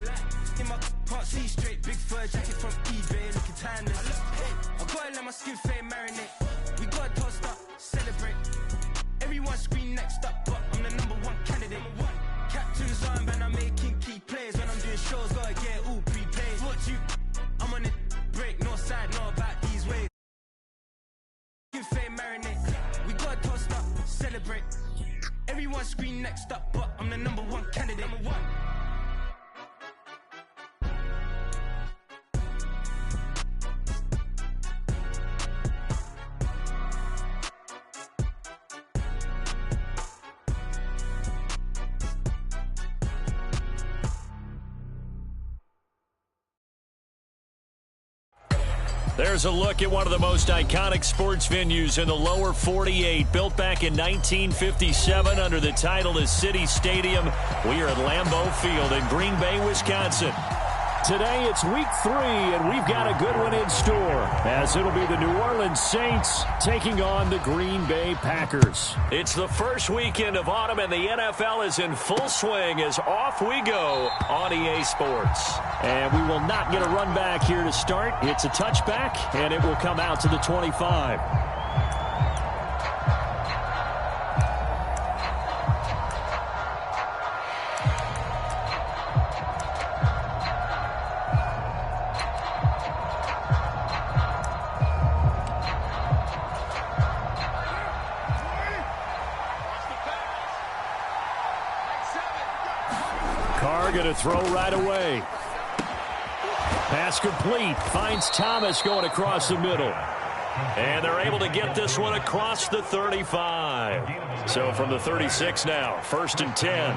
In my can't see straight, big fur jacket from eBay, looking timeless. I gotta let my skin fade marinate. We gotta toast up, celebrate. Everyone scream next up, but I'm the #1 candidate. Captain's armband, I'm making key plays. When I'm doing shows, gotta get it all prepaid. What you? I'm on it, break, no side, no about these ways. Skin fade marinate. We gotta toast up, celebrate. Everyone scream next up, but I'm the #1 candidate. #1. There's a look at one of the most iconic sports venues in the lower 48. Built back in 1957 under the title of City Stadium. We are at Lambeau Field in Green Bay, Wisconsin. Today it's week 3, and we've got a good one in store, as it'll be the New Orleans Saints taking on the Green Bay Packers. It's the first weekend of autumn, and the NFL is in full swing as off we go on EA Sports. And we will not get a run back here to start. It's a touchback, and it will come out to the 25. Going to throw right away. Pass complete. Finds Thomas going across the middle. And they're able to get this one across the 35. So from the 36 now, 1st and 10.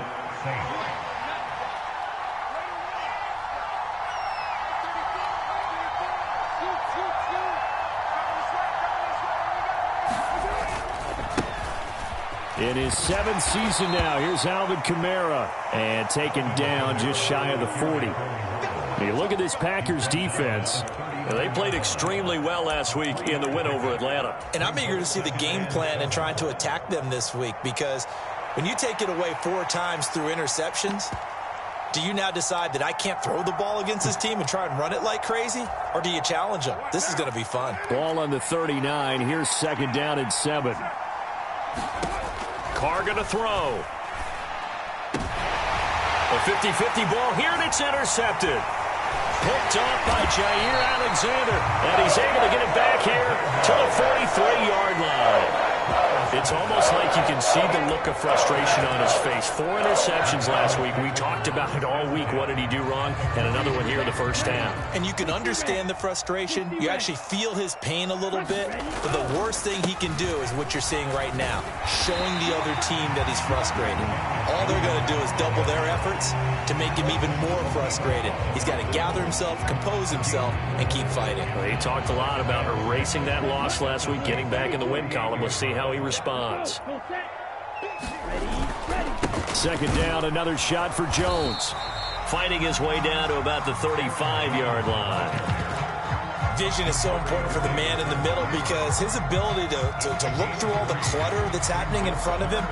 In his 7th season now, here's Alvin Kamara. And taken down just shy of the 40. When you look at this Packers defense, they played extremely well last week in the win over Atlanta. And I'm eager to see the game plan and trying to attack them this week, because when you take it away 4 times through interceptions, do you now decide that I can't throw the ball against this team and try and run it like crazy? Or do you challenge them? This is going to be fun. Ball on the 39. Here's 2nd down and 7. Carr going to throw. A 50-50 ball here, and it's intercepted. Picked off by Jair Alexander, and he's able to get it back here to the 43-yard line. It's almost like you can see the look of frustration on his face. 4 interceptions last week. We talked about it all week. What did he do wrong? And another one here in the first half. And you can understand the frustration. You actually feel his pain a little bit. But the worst thing he can do is what you're seeing right now, showing the other team that he's frustrated. All they're going to do is double their efforts to make him even more frustrated. He's got to gather himself, compose himself, and keep fighting. Well, he talked a lot about erasing that loss last week, getting back in the win column. We'll see how he responds. 2nd down, another shot for Jones. Fighting his way down to about the 35-yard line. Vision is so important for the man in the middle, because his ability to look through all the clutter that's happening in front of him,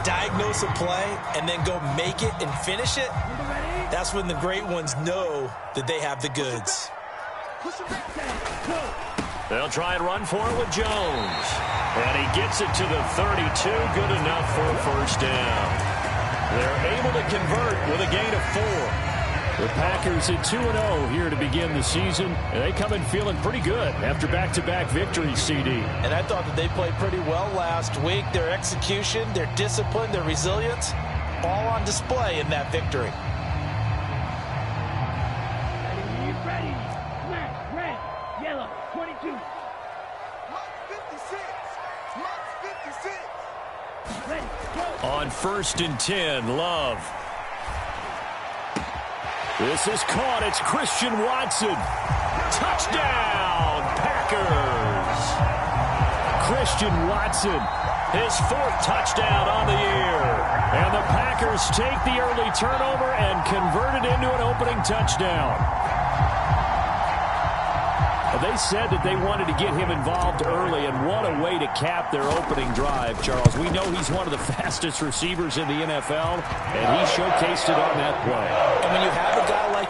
diagnose a play, and then go make it and finish it, that's when the great ones know that they have the goods. They'll try and run for it with Jones. And he gets it to the 32. Good enough for a 1st down. They're able to convert with a gain of 4. The Packers at 2-0 here to begin the season. And they come in feeling pretty good after back-to-back victories, CD. And I thought that they played pretty well last week. Their execution, their discipline, their resilience, all on display in that victory. Ready. Black, red, yellow, 22. On 1st and 10, Love. This is caught. It's Christian Watson. Touchdown, Packers. Christian Watson, his 4th touchdown on the year. And the Packers take the early turnover and convert it into an opening touchdown. They said that they wanted to get him involved early, and what a way to cap their opening drive, Charles. We know he's one of the fastest receivers in the NFL, and he showcased it on that play. And when you have a guy like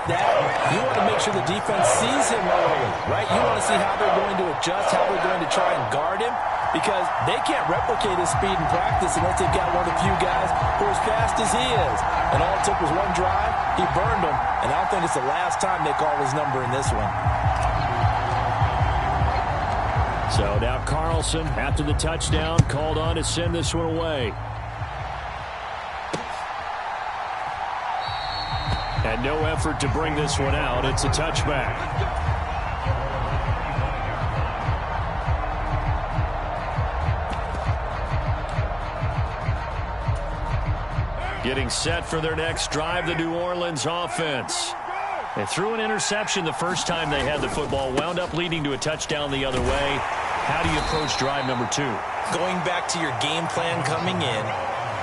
make sure the defense sees him early, right? You want to see how they're going to adjust, how they're going to try and guard him, because they can't replicate his speed in practice unless they've got one of the few guys who are as fast as he is. And all it took was one drive. He burned them, and I don't think it's the last time they call his number in this one. So now Carlson, after the touchdown, called on to send this one away. And no effort to bring this one out. It's a touchback. Getting set for their next drive, the New Orleans offense. They threw an interception the first time they had the football, wound up leading to a touchdown the other way. How do you approach drive number 2? Going back to your game plan coming in,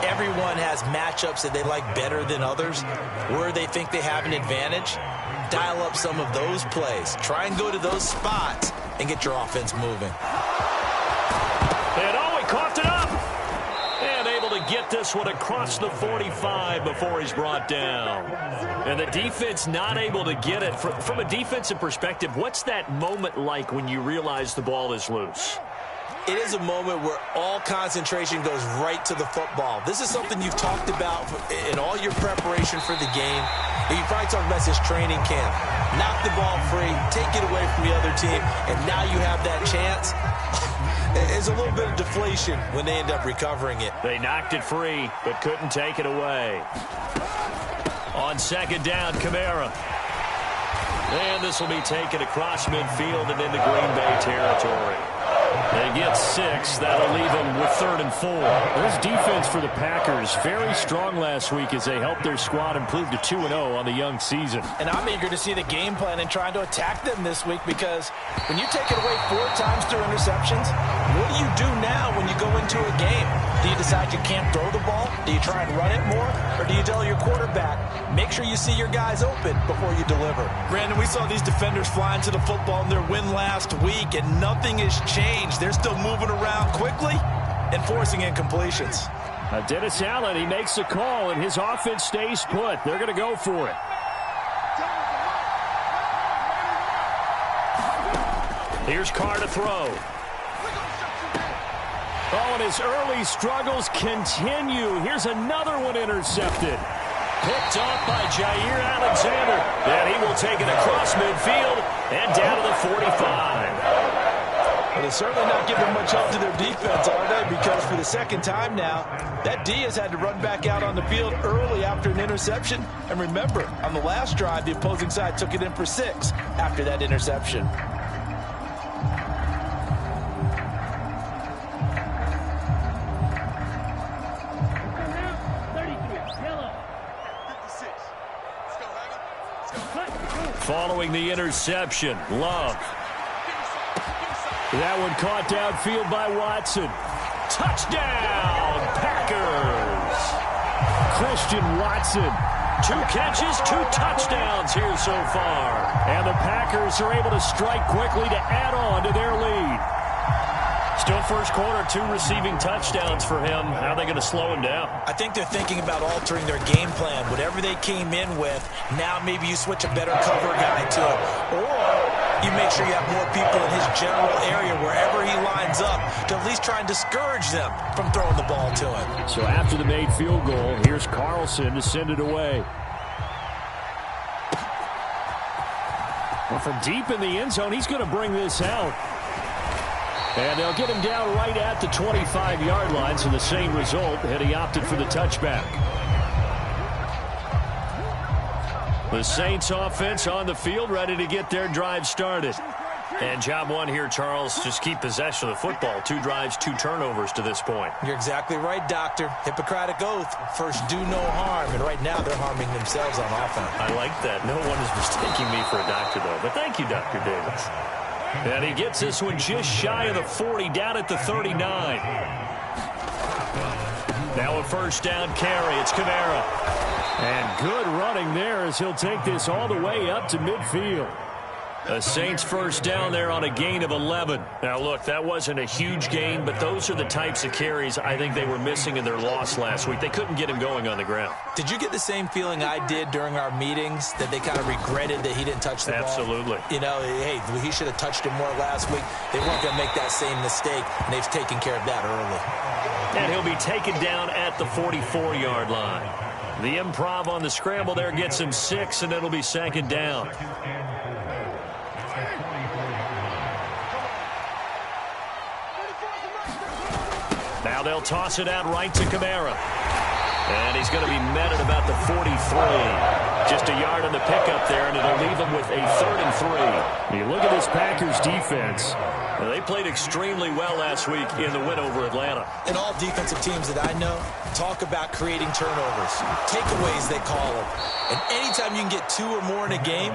everyone has matchups that they like better than others, where they think they have an advantage. Dial up some of those plays. Try and go to those spots and get your offense moving. And he coughed it up. And able to get this one across the 45 before he's brought down. And the defense not able to get it. From a defensive perspective, what's that moment like when you realize the ball is loose? It is a moment where all concentration goes right to the football. This is something you've talked about in all your preparation for the game. And you probably talked about this training camp. Knock the ball free, take it away from the other team, and now you have that chance. It's a little bit of deflation when they end up recovering it. They knocked it free, but couldn't take it away. On second down, Kamara. And this will be taken across midfield and into Green Bay territory. They get 6. That'll leave them with 3rd and 4. This defense for the Packers, very strong last week as they helped their squad improve to 2-0 on the young season. And I'm eager to see the game plan and trying to attack them this week, because when you take it away 4 times through interceptions, what do you do now when you go into a game? Do you decide you can't throw the ball? Do you try and run it more? Or do you tell your quarterback, make sure you see your guys open before you deliver? Brandon, we saw these defenders flying to the football in their win last week, and nothing has changed. They're still moving around quickly and forcing incompletions. Dennis Allen, he makes the call, and his offense stays put. They're going to go for it. Here's Carr to throw. Oh, and his early struggles continue. Here's another one intercepted. Picked off by Jair Alexander. And he will take it across midfield and down to the 45. Well, they're certainly not giving much help to their defense, are they? Because for the second time now, that D has had to run back out on the field early after an interception. And remember, on the last drive, the opposing side took it in for 6 after that interception. Following the interception, Love. That one caught downfield by Watson. Touchdown, Packers! Christian Watson. 2 catches, 2 touchdowns here so far. And the Packers are able to strike quickly to add on to their lead. Still first quarter, 2 receiving touchdowns for him. How are they going to slow him down? I think they're thinking about altering their game plan. Whatever they came in with, now maybe you switch a better cover guy to it. Or you make sure you have more people in his general area wherever he lines up to at least try and discourage them from throwing the ball to him. So after the made field goal, here's Carlson to send it away. Well, from deep in the end zone, he's going to bring this out. And they'll get him down right at the 25-yard line, so the same result, had he opted for the touchback. The Saints offense on the field, ready to get their drive started. And job one here, Charles, just keep possession of the football. 2 drives, 2 turnovers to this point. You're exactly right, Doctor. Hippocratic oath, first do no harm. And right now they're harming themselves on offense. I like that. No one is mistaking me for a doctor, though. But thank you, Dr. Davis. And he gets this one just shy of the 40, down at the 39. Now a first down carry. It's Kamara. And good running there as he'll take this all the way up to midfield. The Saints first down there on a gain of 11. Now, look, that wasn't a huge gain, but those are the types of carries I think they were missing in their loss last week. They couldn't get him going on the ground. Did you get the same feeling I did during our meetings, that they kind of regretted that he didn't touch the ball? Absolutely. You know, hey, he should have touched it more last week. They weren't going to make that same mistake, and they've taken care of that early. And he'll be taken down at the 44-yard line. The improv on the scramble there gets him 6, and it'll be second down. Now they'll toss it out right to Kamara. And he's going to be met at about the 43. Just a yard on the pickup there, and it'll leave him with a 3rd and 3. You look at this Packers defense. They played extremely well last week in the win over Atlanta. And all defensive teams that I know talk about creating turnovers, takeaways they call them. And anytime you can get 2 or more in a game,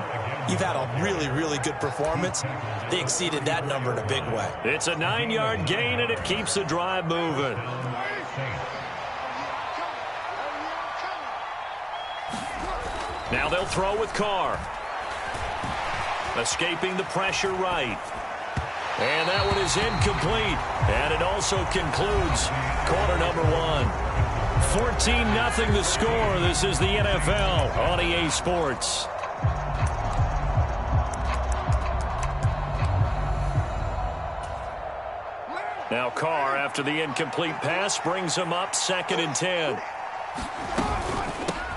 you've had a really, really good performance. They exceeded that number in a big way. It's a 9-yard gain, and it keeps the drive moving. Now they'll throw with Carr. Escaping the pressure right. And that one is incomplete. And it also concludes quarter number 1. 14-0 the score. This is the NFL on EA Sports. Now Carr, after the incomplete pass, brings him up 2nd and 10.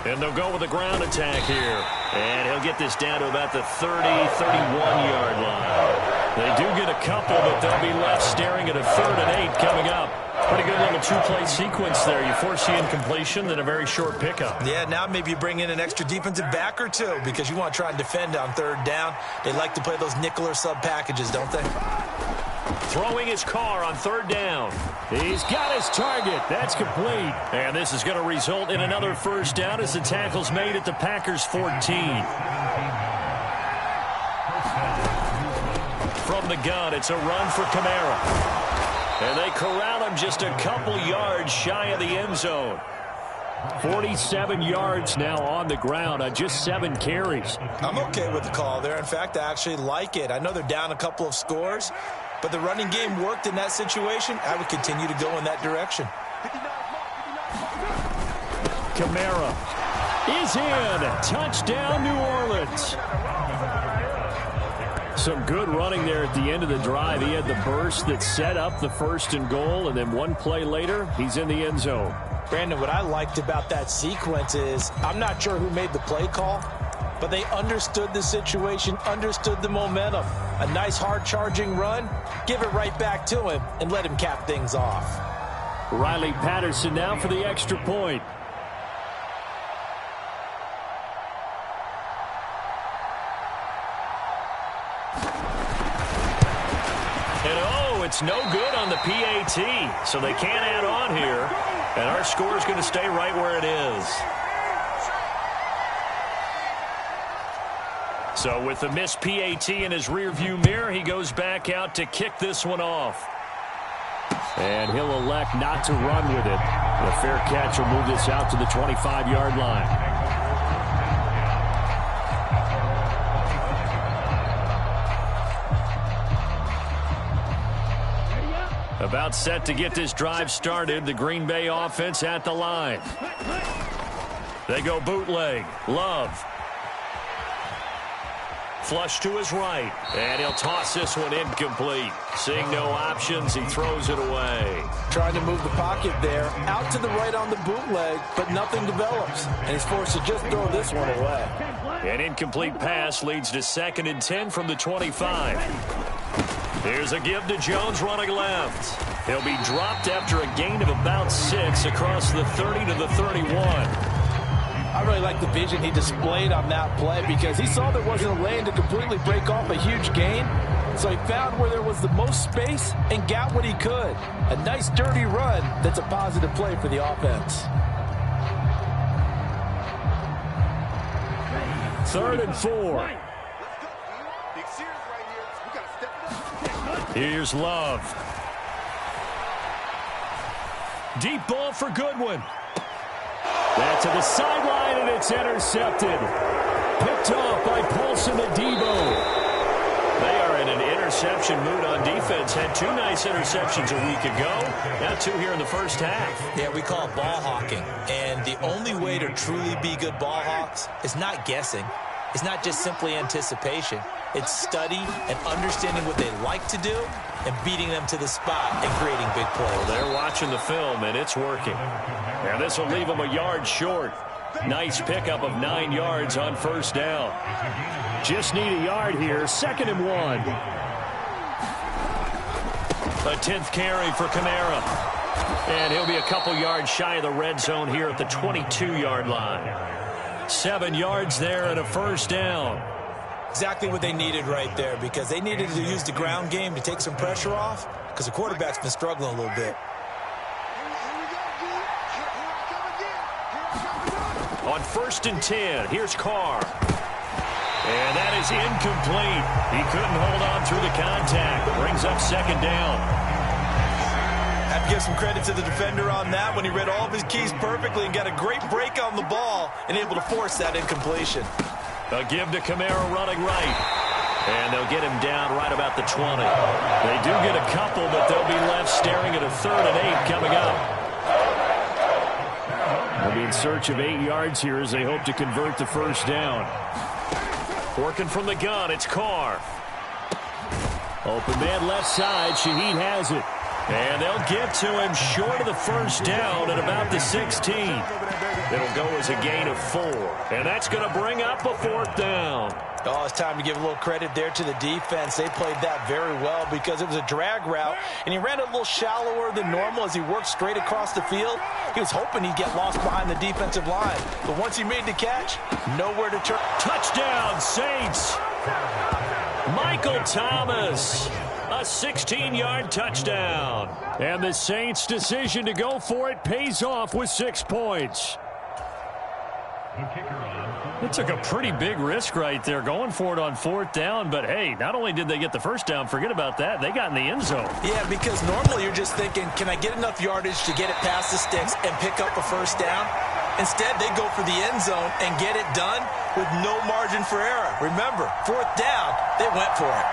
And they'll go with a ground attack here. And he'll get this down to about the 30-31-yard line. They do get a couple, but they'll be left staring at a 3rd and 8 coming up. Pretty good little 2-play sequence there. You force the incompletion, then a very short pickup. Yeah, now maybe you bring in an extra defensive back or 2 because you want to try and defend on 3rd down. They like to play those nickel or sub packages, don't they? Throwing his car on 3rd down. He's got his target. That's complete. And this is going to result in another first down as the tackle's made at the Packers 14. From the gun, it's a run for Kamara. And they corral him just a couple yards shy of the end zone. 47 yards now on the ground on just 7 carries. I'm okay with the call there. In fact, I actually like it. I know they're down a couple of scores, but the running game worked in that situation. I would continue to go in that direction. Kamara is in. Touchdown, New Orleans. Some good running there at the end of the drive. He had the burst that set up the 1st and goal, and then one play later, he's in the end zone. Brandon, what I liked about that sequence is I'm not sure who made the play call, but they understood the situation, understood the momentum. A nice hard-charging run, give it right back to him, and let him cap things off. Riley Patterson now for the extra point. It's no good on the PAT, so they can't add on here, and our score is going to stay right where it is. So with the missed PAT in his rearview mirror, he goes back out to kick this one off. And he'll elect not to run with it. The fair catch will move this out to the 25-yard line. About set to get this drive started. The Green Bay offense at the line. They go bootleg. Love. Flush to his right. And he'll toss this one incomplete. Seeing no options, he throws it away. Trying to move the pocket there. Out to the right on the bootleg, but nothing develops. And he's forced to just throw this one away. An incomplete pass leads to 2nd and 10 from the 25. Here's a give to Jones running left. He'll be dropped after a gain of about 6 across the 30 to the 31. I really like the vision he displayed on that play because he saw there wasn't a lane to completely break off a huge gain. So he found where there was the most space and got what he could. A nice dirty run that's a positive play for the offense. 3rd and 4. Here's Love. Deep ball for Goodwin. That's to the sideline, and it's intercepted. Picked off by Paulson Adebo. interception mood on defense. Had 2 nice interceptions a week ago. Now 2 here in the first half. Yeah, we call it ball hawking. And the only way to truly be good ball hawks is not guessing. It's not just simply anticipation. It's study and understanding what they like to do and beating them to the spot and creating big plays. Well, they're watching the film, and it's working. And this will leave them a yard short. Nice pickup of 9 yards on first down. Just need a yard here. 2nd and 1. A 10th carry for Kamara. And he'll be a couple yards shy of the red zone here at the 22-yard line. 7 yards there and a first down. Exactly what they needed right there, because they needed to use the ground game to take some pressure off, because the quarterback's been struggling a little bit. On 1st and 10, here's Carr. And that is incomplete. He couldn't hold on through the contact. Brings up 2nd down. Have to give some credit to the defender on that when he read all of his keys perfectly and got a great break on the ball and able to force that incompletion. A give to Kamara running right. And they'll get him down right about the 20. They do get a couple, but they'll be left staring at a 3rd and 8 coming up. They'll be in search of 8 yards here as they hope to convert the first down. Working from the gun, it's Carr. Open man left side, Shaheed has it. And they'll get to him short of the first down at about the 16. It'll go as a gain of 4. And that's going to bring up a 4th down. Oh, it's time to give a little credit there to the defense. They played that very well because it was a drag route, and he ran it a little shallower than normal as he worked straight across the field. He was hoping he'd get lost behind the defensive line. But once he made the catch, nowhere to turn. Touchdown, Saints. Michael Thomas. A 16-yard touchdown. And the Saints' decision to go for it pays off with 6 points. It took a pretty big risk right there going for it on 4th down. But, hey, not only did they get the first down, forget about that, they got in the end zone. Yeah, because normally you're just thinking, can I get enough yardage to get it past the sticks and pick up a first down? Instead, they go for the end zone and get it done with no margin for error. Remember, 4th down, they went for it.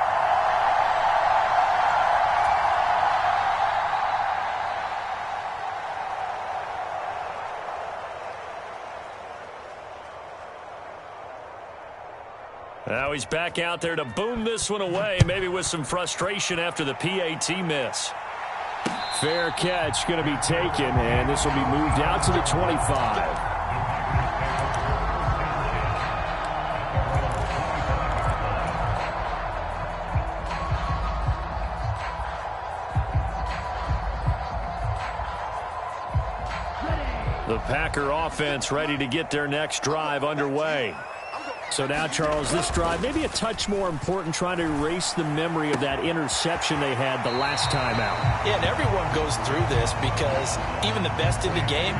Now he's back out there to boom this one away, maybe with some frustration after the PAT miss. Fair catch going to be taken, and this will be moved out to the 25. The Packer offense ready to get their next drive underway. So now, Charles, this drive maybe a touch more important, trying to erase the memory of that interception they had the last time out. Yeah, and everyone goes through this because even the best in the game,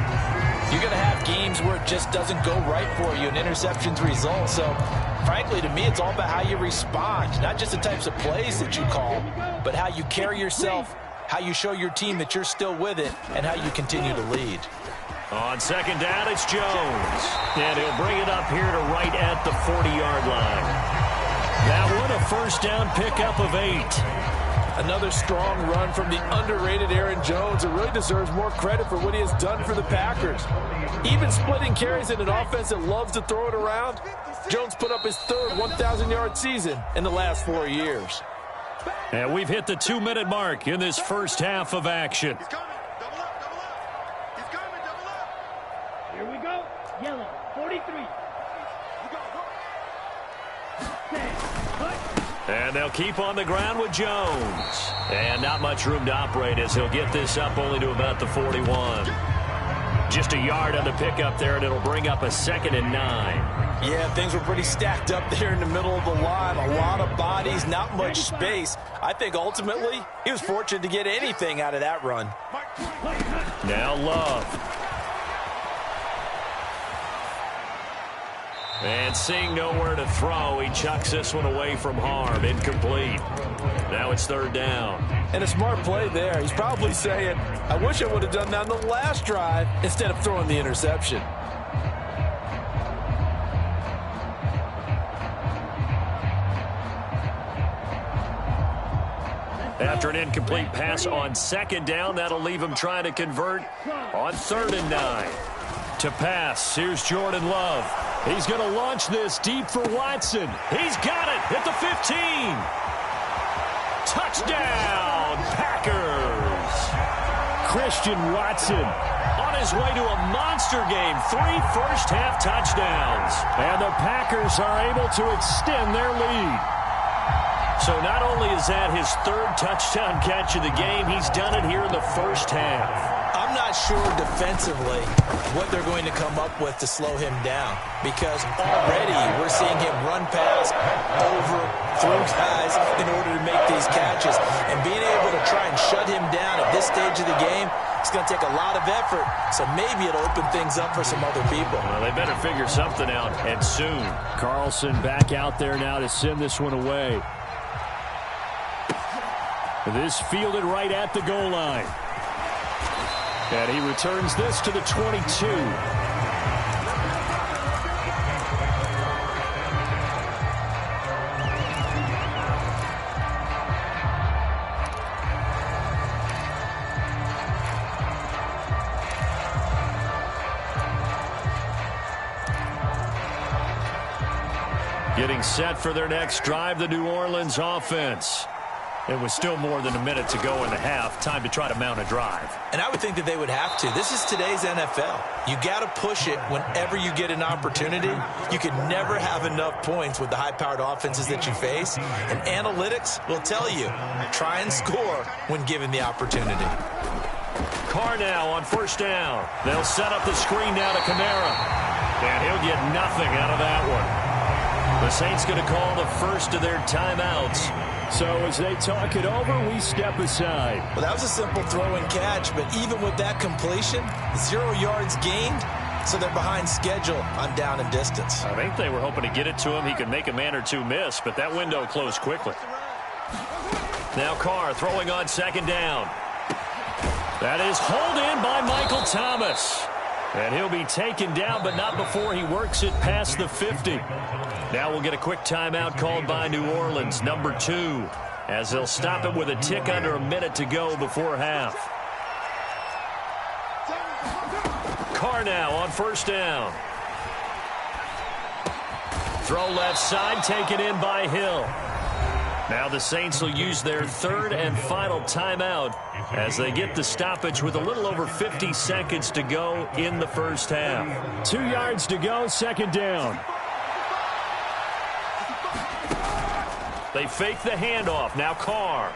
you're going to have games where it just doesn't go right for you, and interceptions result. So, frankly, to me, it's all about how you respond, not just the types of plays that you call, but how you carry yourself, how you show your team that you're still with it, and how you continue to lead. On 2nd down, it's Jones. And he'll bring it up here to right at the 40-yard line. That one, a first down pickup of 8. Another strong run from the underrated Aaron Jones, who really deserves more credit for what he has done for the Packers. Even splitting carries in an offense that loves to throw it around, Jones put up his 3rd 1,000-yard season in the last 4 years. And we've hit the 2-minute mark in this first half of action. Here we go. Yellow, 43. And they'll keep on the ground with Jones. And not much room to operate as he'll get this up only to about the 41. Just a yard on the pickup there, and it'll bring up a 2nd and 9. Yeah, things were pretty stacked up there in the middle of the line. A lot of bodies, not much space. I think ultimately he was fortunate to get anything out of that run. Now Love. And seeing nowhere to throw, he chucks this one away from harm. Incomplete. Now it's 3rd down. And a smart play there. He's probably saying, I wish I would have done that on the last drive instead of throwing the interception. After an incomplete pass on second down, that'll leave him trying to convert on 3rd and 9. To pass, here's Jordan Love. He's going to launch this deep for Watson. He's got it at the 15. Touchdown, Packers. Christian Watson on his way to a monster game. 3 first-half touchdowns. And the Packers are able to extend their lead. So not only is that his 3rd touchdown catch of the game, he's done it here in the first half. I'm not sure defensively what they're going to come up with to slow him down, because already we're seeing him run past, over, through guys in order to make these catches. And being able to try and shut him down at this stage of the game, it's going to take a lot of effort. So maybe it'll open things up for some other people. Well, they better figure something out, and soon. Carlson back out there now to send this one away. This fielded right at the goal line. And he returns this to the 22. Getting set for their next drive, the New Orleans offense. It was still more than a minute to go in the half. Time to try to mount a drive. And I would think that they would have to. This is today's NFL. You got to push it whenever you get an opportunity. You can never have enough points with the high-powered offenses that you face. And analytics will tell you, try and score when given the opportunity. Carr now on 1st down. They'll set up the screen now to Kamara. And he'll get nothing out of that one. The Saints going to call the first of their timeouts. So as they talk it over, we step aside. Well, that was a simple throw and catch, but even with that completion, 0 yards gained, so they're behind schedule on down and distance. I think they were hoping to get it to him. He could make a man or two miss, but that window closed quickly. Now Carr throwing on 2nd down. That is hauled in by Michael Thomas. And he'll be taken down, but not before he works it past the 50. Now we'll get a quick timeout called by New Orleans, number 2, as they'll stop it with a tick under a minute to go before half. Carr now on 1st down. Throw left side, taken in by Hill. Now the Saints will use their 3rd and final timeout as they get the stoppage with a little over 50 seconds to go in the first half. 2 yards to go, 2nd down. They fake the handoff. Now Carr.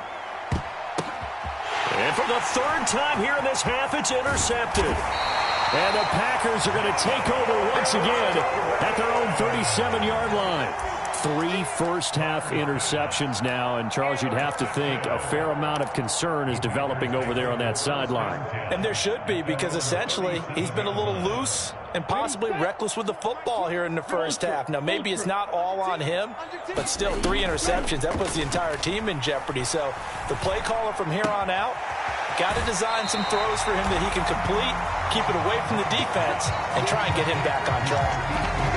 And for the 3rd time here in this half, it's intercepted. And the Packers are going to take over once again at their own 37-yard line. 3 first-half interceptions now, and Charles, you'd have to think a fair amount of concern is developing over there on that sideline. And there should be, because essentially he's been a little loose and possibly reckless with the football here in the first half. Now, maybe it's not all on him, but still 3 interceptions. That puts the entire team in jeopardy. So the play caller from here on out got to design some throws for him that he can complete, keep it away from the defense, and try and get him back on track.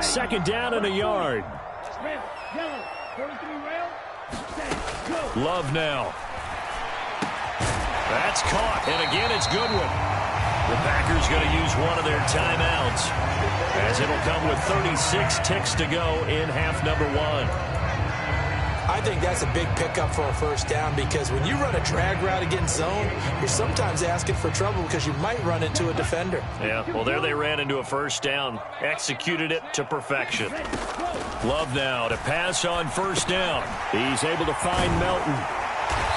Second down and a yard. Love now. That's caught, and again it's Goodwin. The Packers going to use one of their timeouts, as it'll come with 36 ticks to go in half number 1. I think that's a big pickup for a first down, because when you run a drag route against zone, you're sometimes asking for trouble because you might run into a defender. Yeah, well, there they ran into a first down, executed it to perfection. Love now to pass on 1st down. He's able to find Melton.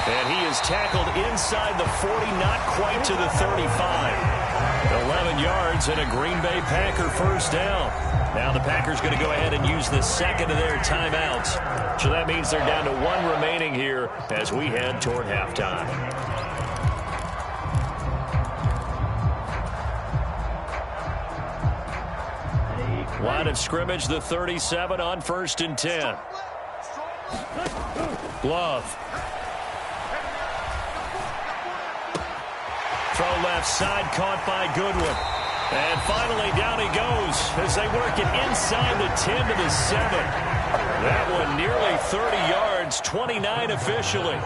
And he is tackled inside the 40, not quite to the 35. 11 yards and a Green Bay Packer first down. Now the Packers going to go ahead and use the 2nd of their timeouts. So that means they're down to 1 remaining here as we head toward halftime. Line of scrimmage, the 37 on 1st and 10. Love. Throw left side, caught by Goodwin. And finally, down he goes as they work it inside the 10 to the 7. That one nearly 30 yards, 29 officially.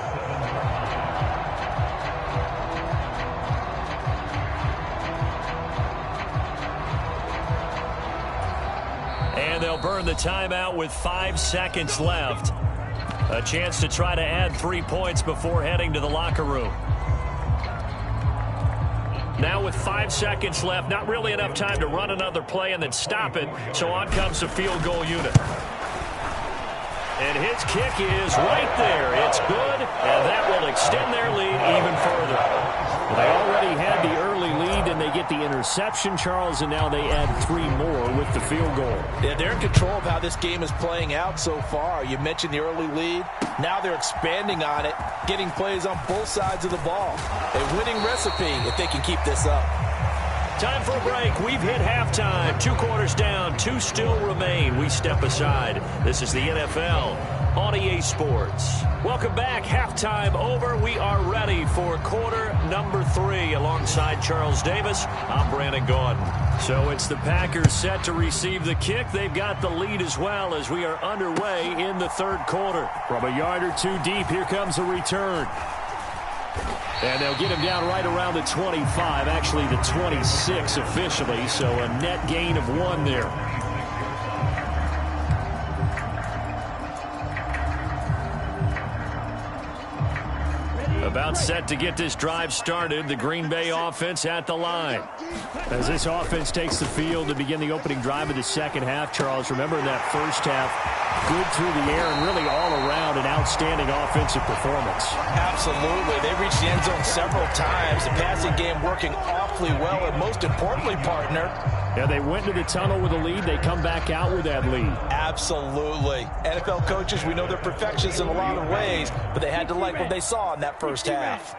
And they'll burn the timeout with 5 seconds left. A chance to try to add 3 points before heading to the locker room. Now with 5 seconds left, not really enough time to run another play and then stop it. So on comes the field goal unit. And his kick is right there. It's good, and that will extend their lead even further. Well, they already had the early lead, and they get the interception, Charles, and now they add 3 more with the field goal. Yeah, they're in control of how this game is playing out so far. You mentioned the early lead. Now they're expanding on it, getting plays on both sides of the ball. A winning recipe if they can keep this up. Time for a break. We've hit halftime. 2 quarters down. 2 still remain. We step aside. This is the NFL on EA Sports. Welcome back. Halftime over. We are ready for quarter number 3. Alongside Charles Davis, I'm Brandon Gaudin. So it's the Packers set to receive the kick. They've got the lead as well as we are underway in the 3rd quarter. From a yard or 2 deep, here comes a return. And they'll get him down right around the 25, actually the 26 officially, so a net gain of 1 there. About set to get this drive started, the Green Bay offense at the line. As this offense takes the field to begin the opening drive of the second half, Charles, remember in that first half, good through the air and really all around an outstanding offensive performance. Absolutely. They reached the end zone several times. The passing game working awfully well, and most importantly, partner, yeah, they went to the tunnel with a lead. They come back out with that lead. Absolutely. NFL coaches, we know they're perfectionists in a lot of ways, but they had to like what they saw in that first half.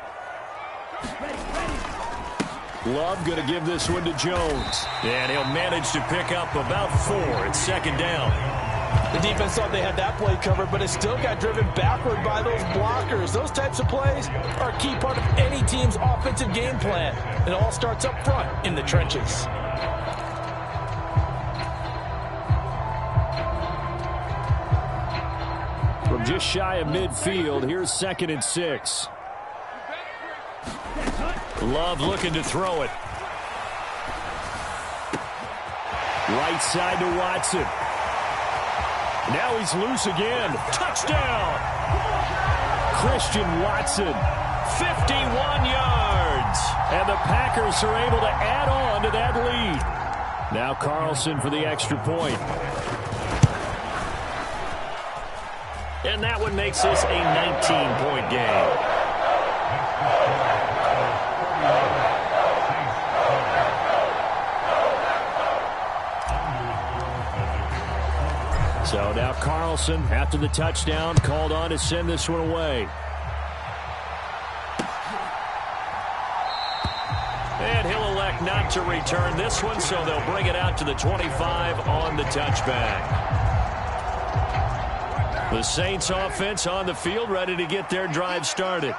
Love going to give this one to Jones. And he'll manage to pick up about 4. It's 2nd down. The defense thought they had that play covered, but it still got driven backward by those blockers. Those types of plays are a key part of any team's offensive game plan. It all starts up front in the trenches. From just shy of midfield, here's 2nd and 6. Love looking to throw it. Right side to Watson. Now he's loose again. Touchdown! Christian Watson, 51 yards. And the Packers are able to add on to that lead. Now Carlson for the extra point. And that one makes this a 19-point game. So now Carlson, after the touchdown, called on to send this one away. And he'll elect not to return this one, so they'll bring it out to the 25 on the touchback. The Saints offense on the field, ready to get their drive started.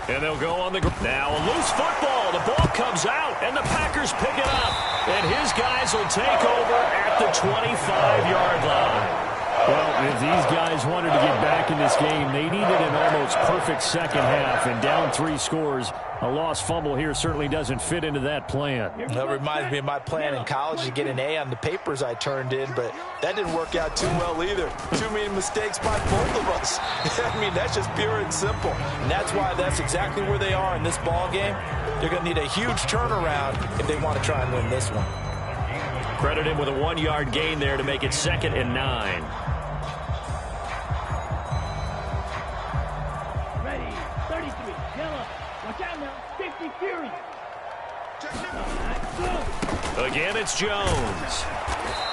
And they'll go on the ground. Now a loose football. The ball comes out, and the Packers pick it up. And his guys will take over at the 25-yard line. Well, if these guys wanted to get back in this game, they needed an almost perfect second half. And down 3 scores, a lost fumble here certainly doesn't fit into that plan. That reminds me of my plan in college to get an A on the papers I turned in, but that didn't work out too well either. Too many mistakes by both of us. I mean, that's just pure and simple. And that's why that's exactly where they are in this ball game. They're going to need a huge turnaround if they want to try and win this one. Credit him with a 1-yard gain there to make it 2nd and 9. Ready, 33, yellow. Watch out now, 50 Fury. Again, it's Jones.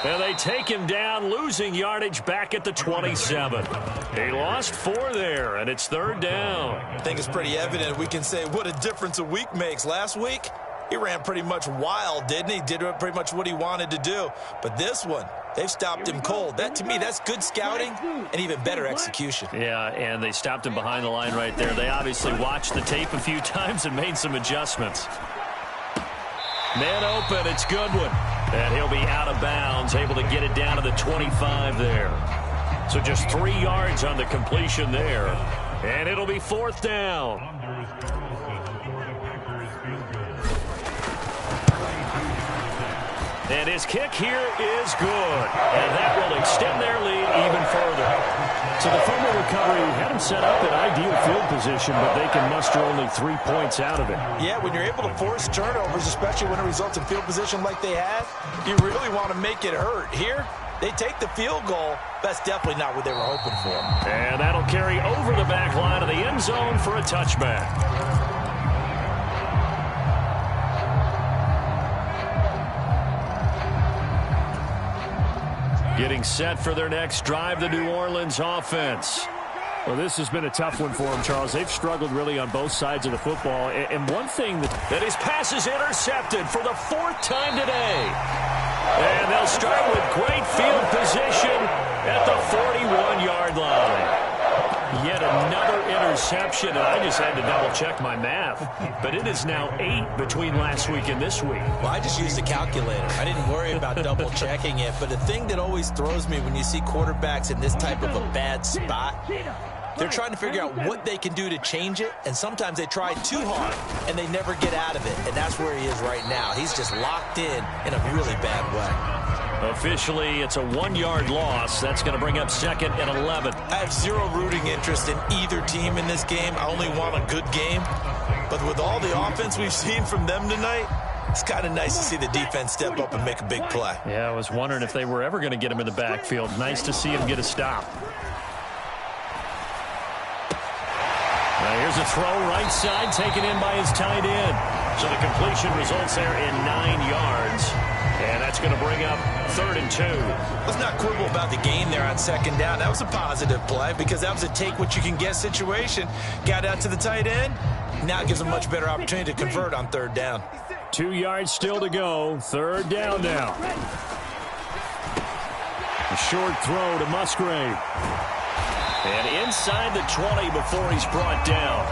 And they take him down, losing yardage back at the 27. He lost 4 there, and it's 3rd down. I think it's pretty evident. We can say what a difference a week makes. Last week, he ran pretty much wild, didn't he? Did pretty much what he wanted to do. But this one, they've stopped him cold. That, to me, that's good scouting and even better execution. Yeah, and they stopped him behind the line right there. They obviously watched the tape a few times and made some adjustments. Man open, it's Goodwin. And he'll be out of bounds, able to get it down to the 25 there. So just 3 yards on the completion there. And it'll be 4th down. And his kick here is good. And that will extend their lead even further. So the fumble recovery had them set up in ideal field position, but they can muster only 3 points out of it. Yeah, when you're able to force turnovers, especially when it results in field position like they had, you really want to make it hurt. Here, they take the field goal. That's definitely not what they were hoping for. And that'll carry over the back line of the end zone for a touchback. Getting set for their next drive, the New Orleans offense. Well, this has been a tough one for them, Charles. They've struggled really on both sides of the football. And one thing that his pass is intercepted for the 4th time today. And they'll start with great field position at the 41-yard line. Yet another interception, and I just had to double-check my math. But it is now 8 between last week and this week. Well, I just used a calculator. I didn't worry about double-checking it. But the thing that always throws me when you see quarterbacks in this type of a bad spot, they're trying to figure out what they can do to change it, and sometimes they try too hard, and they never get out of it. And that's where he is right now. He's just locked in a really bad way. Officially, it's a 1-yard loss. That's going to bring up 2nd and 11. I have zero rooting interest in either team in this game. I only want a good game. But with all the offense we've seen from them tonight, it's kind of nice to see the defense step up and make a big play. Yeah, I was wondering if they were ever going to get him in the backfield. Nice to see him get a stop. Here's a throw right side taken in by his tight end. So the completion results there in 9 yards. And that's going to bring up 3rd and 2. Let's not quibble about the gain there on 2nd down. That was a positive play because that was a take-what-you-can-get situation. Got out to the tight end. Now it gives them a much better opportunity to convert on 3rd down. 2 yards still to go. 3rd down now. A short throw to Musgrave. And inside the 20 before he's brought down.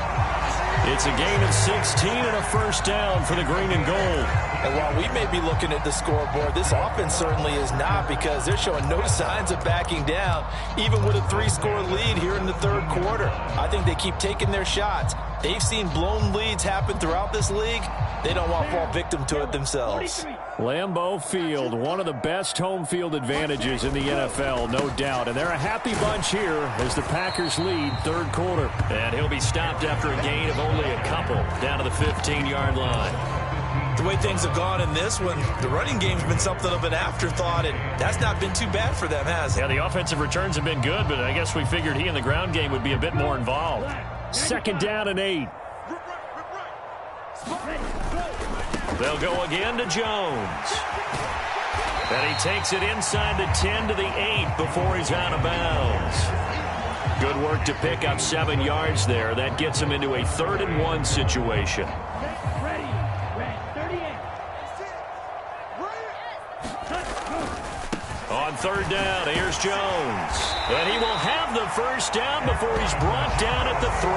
It's a gain of 16 and a 1st down for the green and gold. And while we may be looking at the scoreboard, this offense certainly is not, because they're showing no signs of backing down, even with a 3-score lead here in the 3rd quarter. I think they keep taking their shots. They've seen blown leads happen throughout this league. They don't want to fall victim to it themselves. Lambeau Field, one of the best home field advantages in the NFL, no doubt. And they're a happy bunch here as the Packers lead 3rd quarter. And he'll be stopped after a gain of only a couple down to the 15-yard line. The way things have gone in this one, the running game's been something of an afterthought, and that's not been too bad for them, has it? Yeah, the offensive returns have been good, but I guess we figured he in the ground game would be a bit more involved. 2nd down and 8. They'll go again to Jones. And he takes it inside the 10 to the 8 before he's out of bounds. Good work to pick up 7 yards there. That gets him into a 3rd and 1 situation. On 3rd down, here's Jones. And he will have the 1st down before he's brought down at the 3.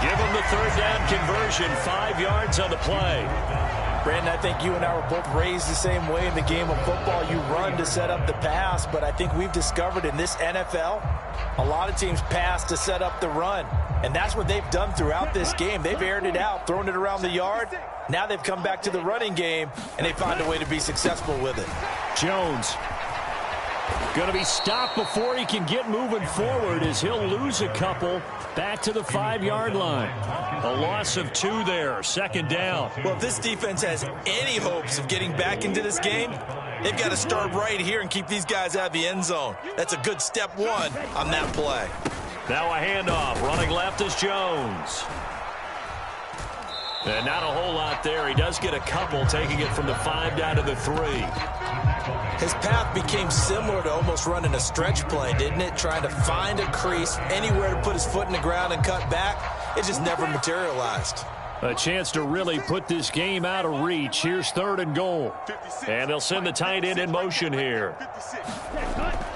Give him the 3rd down conversion, 5 yards on the play. Brandon, I think you and I were both raised the same way in the game of football. You run to set up the pass, but I think we've discovered in this NFL, a lot of teams pass to set up the run. And that's what they've done throughout this game. They've aired it out, thrown it around the yard. Now they've come back to the running game, and they find a way to be successful with it. Jones going to be stopped before he can get moving forward as he'll lose a couple back to the 5-yard line. A loss of 2 there, 2nd down. Well, if this defense has any hopes of getting back into this game, they've got to start right here and keep these guys out of the end zone. That's a good step 1 on that play. Now a handoff. Running left is Jones. And not a whole lot there. He does get a couple, taking it from the 5 down to the 3. His path became similar to almost running a stretch play, didn't it? Trying to find a crease, anywhere to put his foot in the ground and cut back. It just never materialized. A chance to really put this game out of reach. Here's 3rd and goal. And they'll send the tight end in motion here.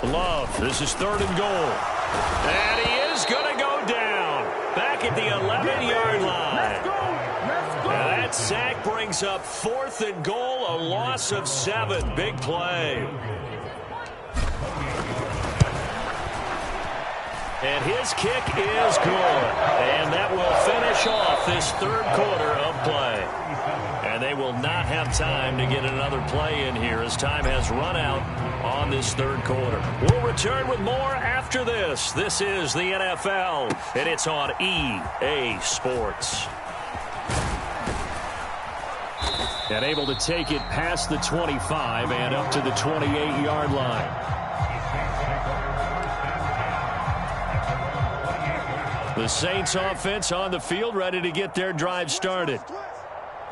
Love, this is 3rd and goal. And he is going to go down. Back at the 11-yard line. And that sack brings up 4th and goal, a loss of 7. Big play. And his kick is good. And that will finish off this 3rd quarter of play. And they will not have time to get another play in here as time has run out on this 3rd quarter. We'll return with more after this. This is the NFL, and it's on EA Sports. And able to take it past the 25 and up to the 28-yard line. The Saints offense on the field, ready to get their drive started.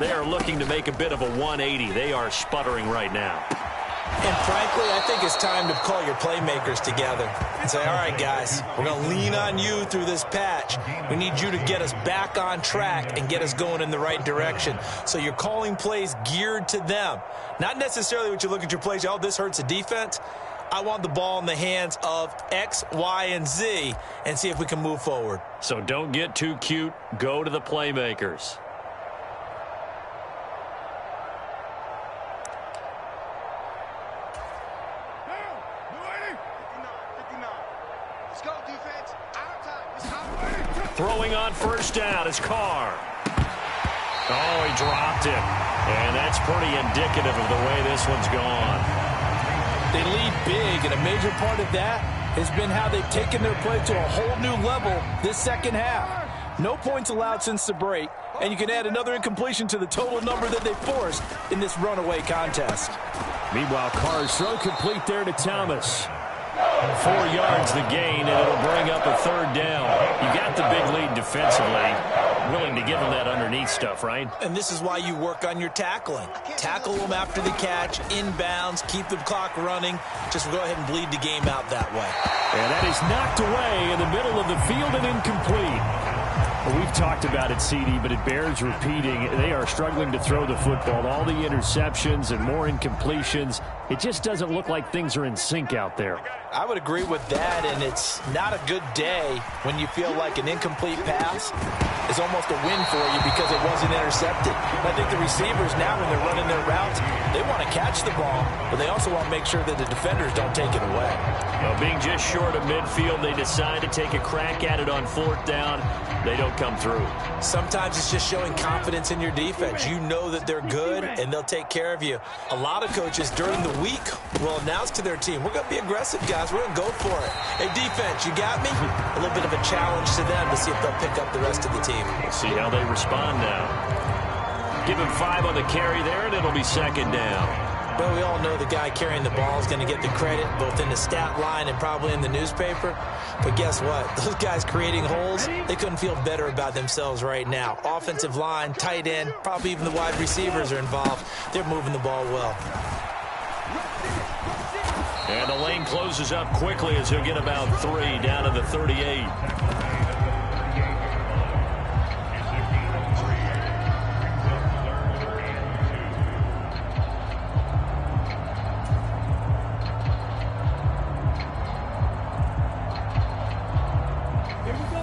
They are looking to make a bit of a 180. They are sputtering right now. And frankly, I think it's time to call your playmakers together and say, all right, guys, we're going to lean on you through this patch. We need you to get us back on track and get us going in the right direction. So you're calling plays geared to them. Not necessarily what you look at your plays, oh, this hurts the defense. I want the ball in the hands of X, Y, and Z and see if we can move forward. So don't get too cute. Go to the playmakers. Throwing on 1st down is Carr. Oh, he dropped it. And that's pretty indicative of the way this one's gone. They lead big, and a major part of that has been how they've taken their play to a whole new level this 2nd half. No points allowed since the break, and you can add another incompletion to the total number that they forced in this runaway contest. Meanwhile, Carr's throw complete there to Thomas. 4 yards the gain, and it'll bring up a 3rd down. You got the big lead defensively. Willing to give them that underneath stuff, right? And this is why you work on your tackling. Tackle them after the catch, inbounds, keep the clock running. Just go ahead and bleed the game out that way. And that is knocked away in the middle of the field and incomplete. Well, we've talked about it, CD, but it bears repeating. They are struggling to throw the football. All the interceptions and more incompletions. It just doesn't look like things are in sync out there. I would agree with that, and it's not a good day when you feel like an incomplete pass is almost a win for you because it wasn't intercepted. And I think the receivers now, when they're running their routes, they want to catch the ball, but they also want to make sure that the defenders don't take it away. Well, being just short of midfield, they decide to take a crack at it on 4th down. They don't come through. Sometimes it's just showing confidence in your defense. You know that they're good, and they'll take care of you. A lot of coaches during the week will announce to their team, we're going to be aggressive, guys. We're going to go for it. Hey, defense, you got me? A little bit of a challenge to them to see if they'll pick up the rest of the team. We'll see how they respond now. Give him 5 on the carry there, and it'll be 2nd down. Well, we all know the guy carrying the ball is going to get the credit, both in the stat line and probably in the newspaper. But guess what? Those guys creating holes, they couldn't feel better about themselves right now. Offensive line, tight end, probably even the wide receivers are involved. They're moving the ball well. And the lane closes up quickly as he'll get about 3 down to the 38.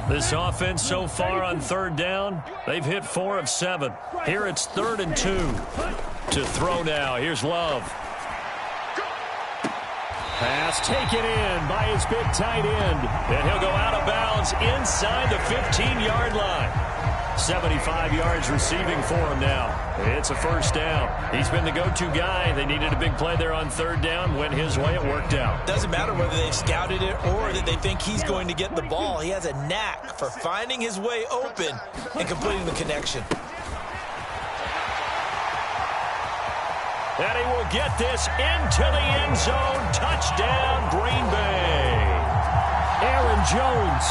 This offense so far on 3rd down, they've hit 4 of 7. Here it's 3rd and 2. To throw now, here's Love. Pass taken in by his big tight end. And he'll go out of bounds inside the 15-yard line. 75 yards receiving for him now. It's a 1st down. He's been the go-to guy. They needed a big play there on 3rd down. Went his way. It worked out. Doesn't matter whether they've scouted it or that they think he's going to get the ball. He has a knack for finding his way open and completing the connection. And he will get this into the end zone. Touchdown, Green Bay. Aaron Jones,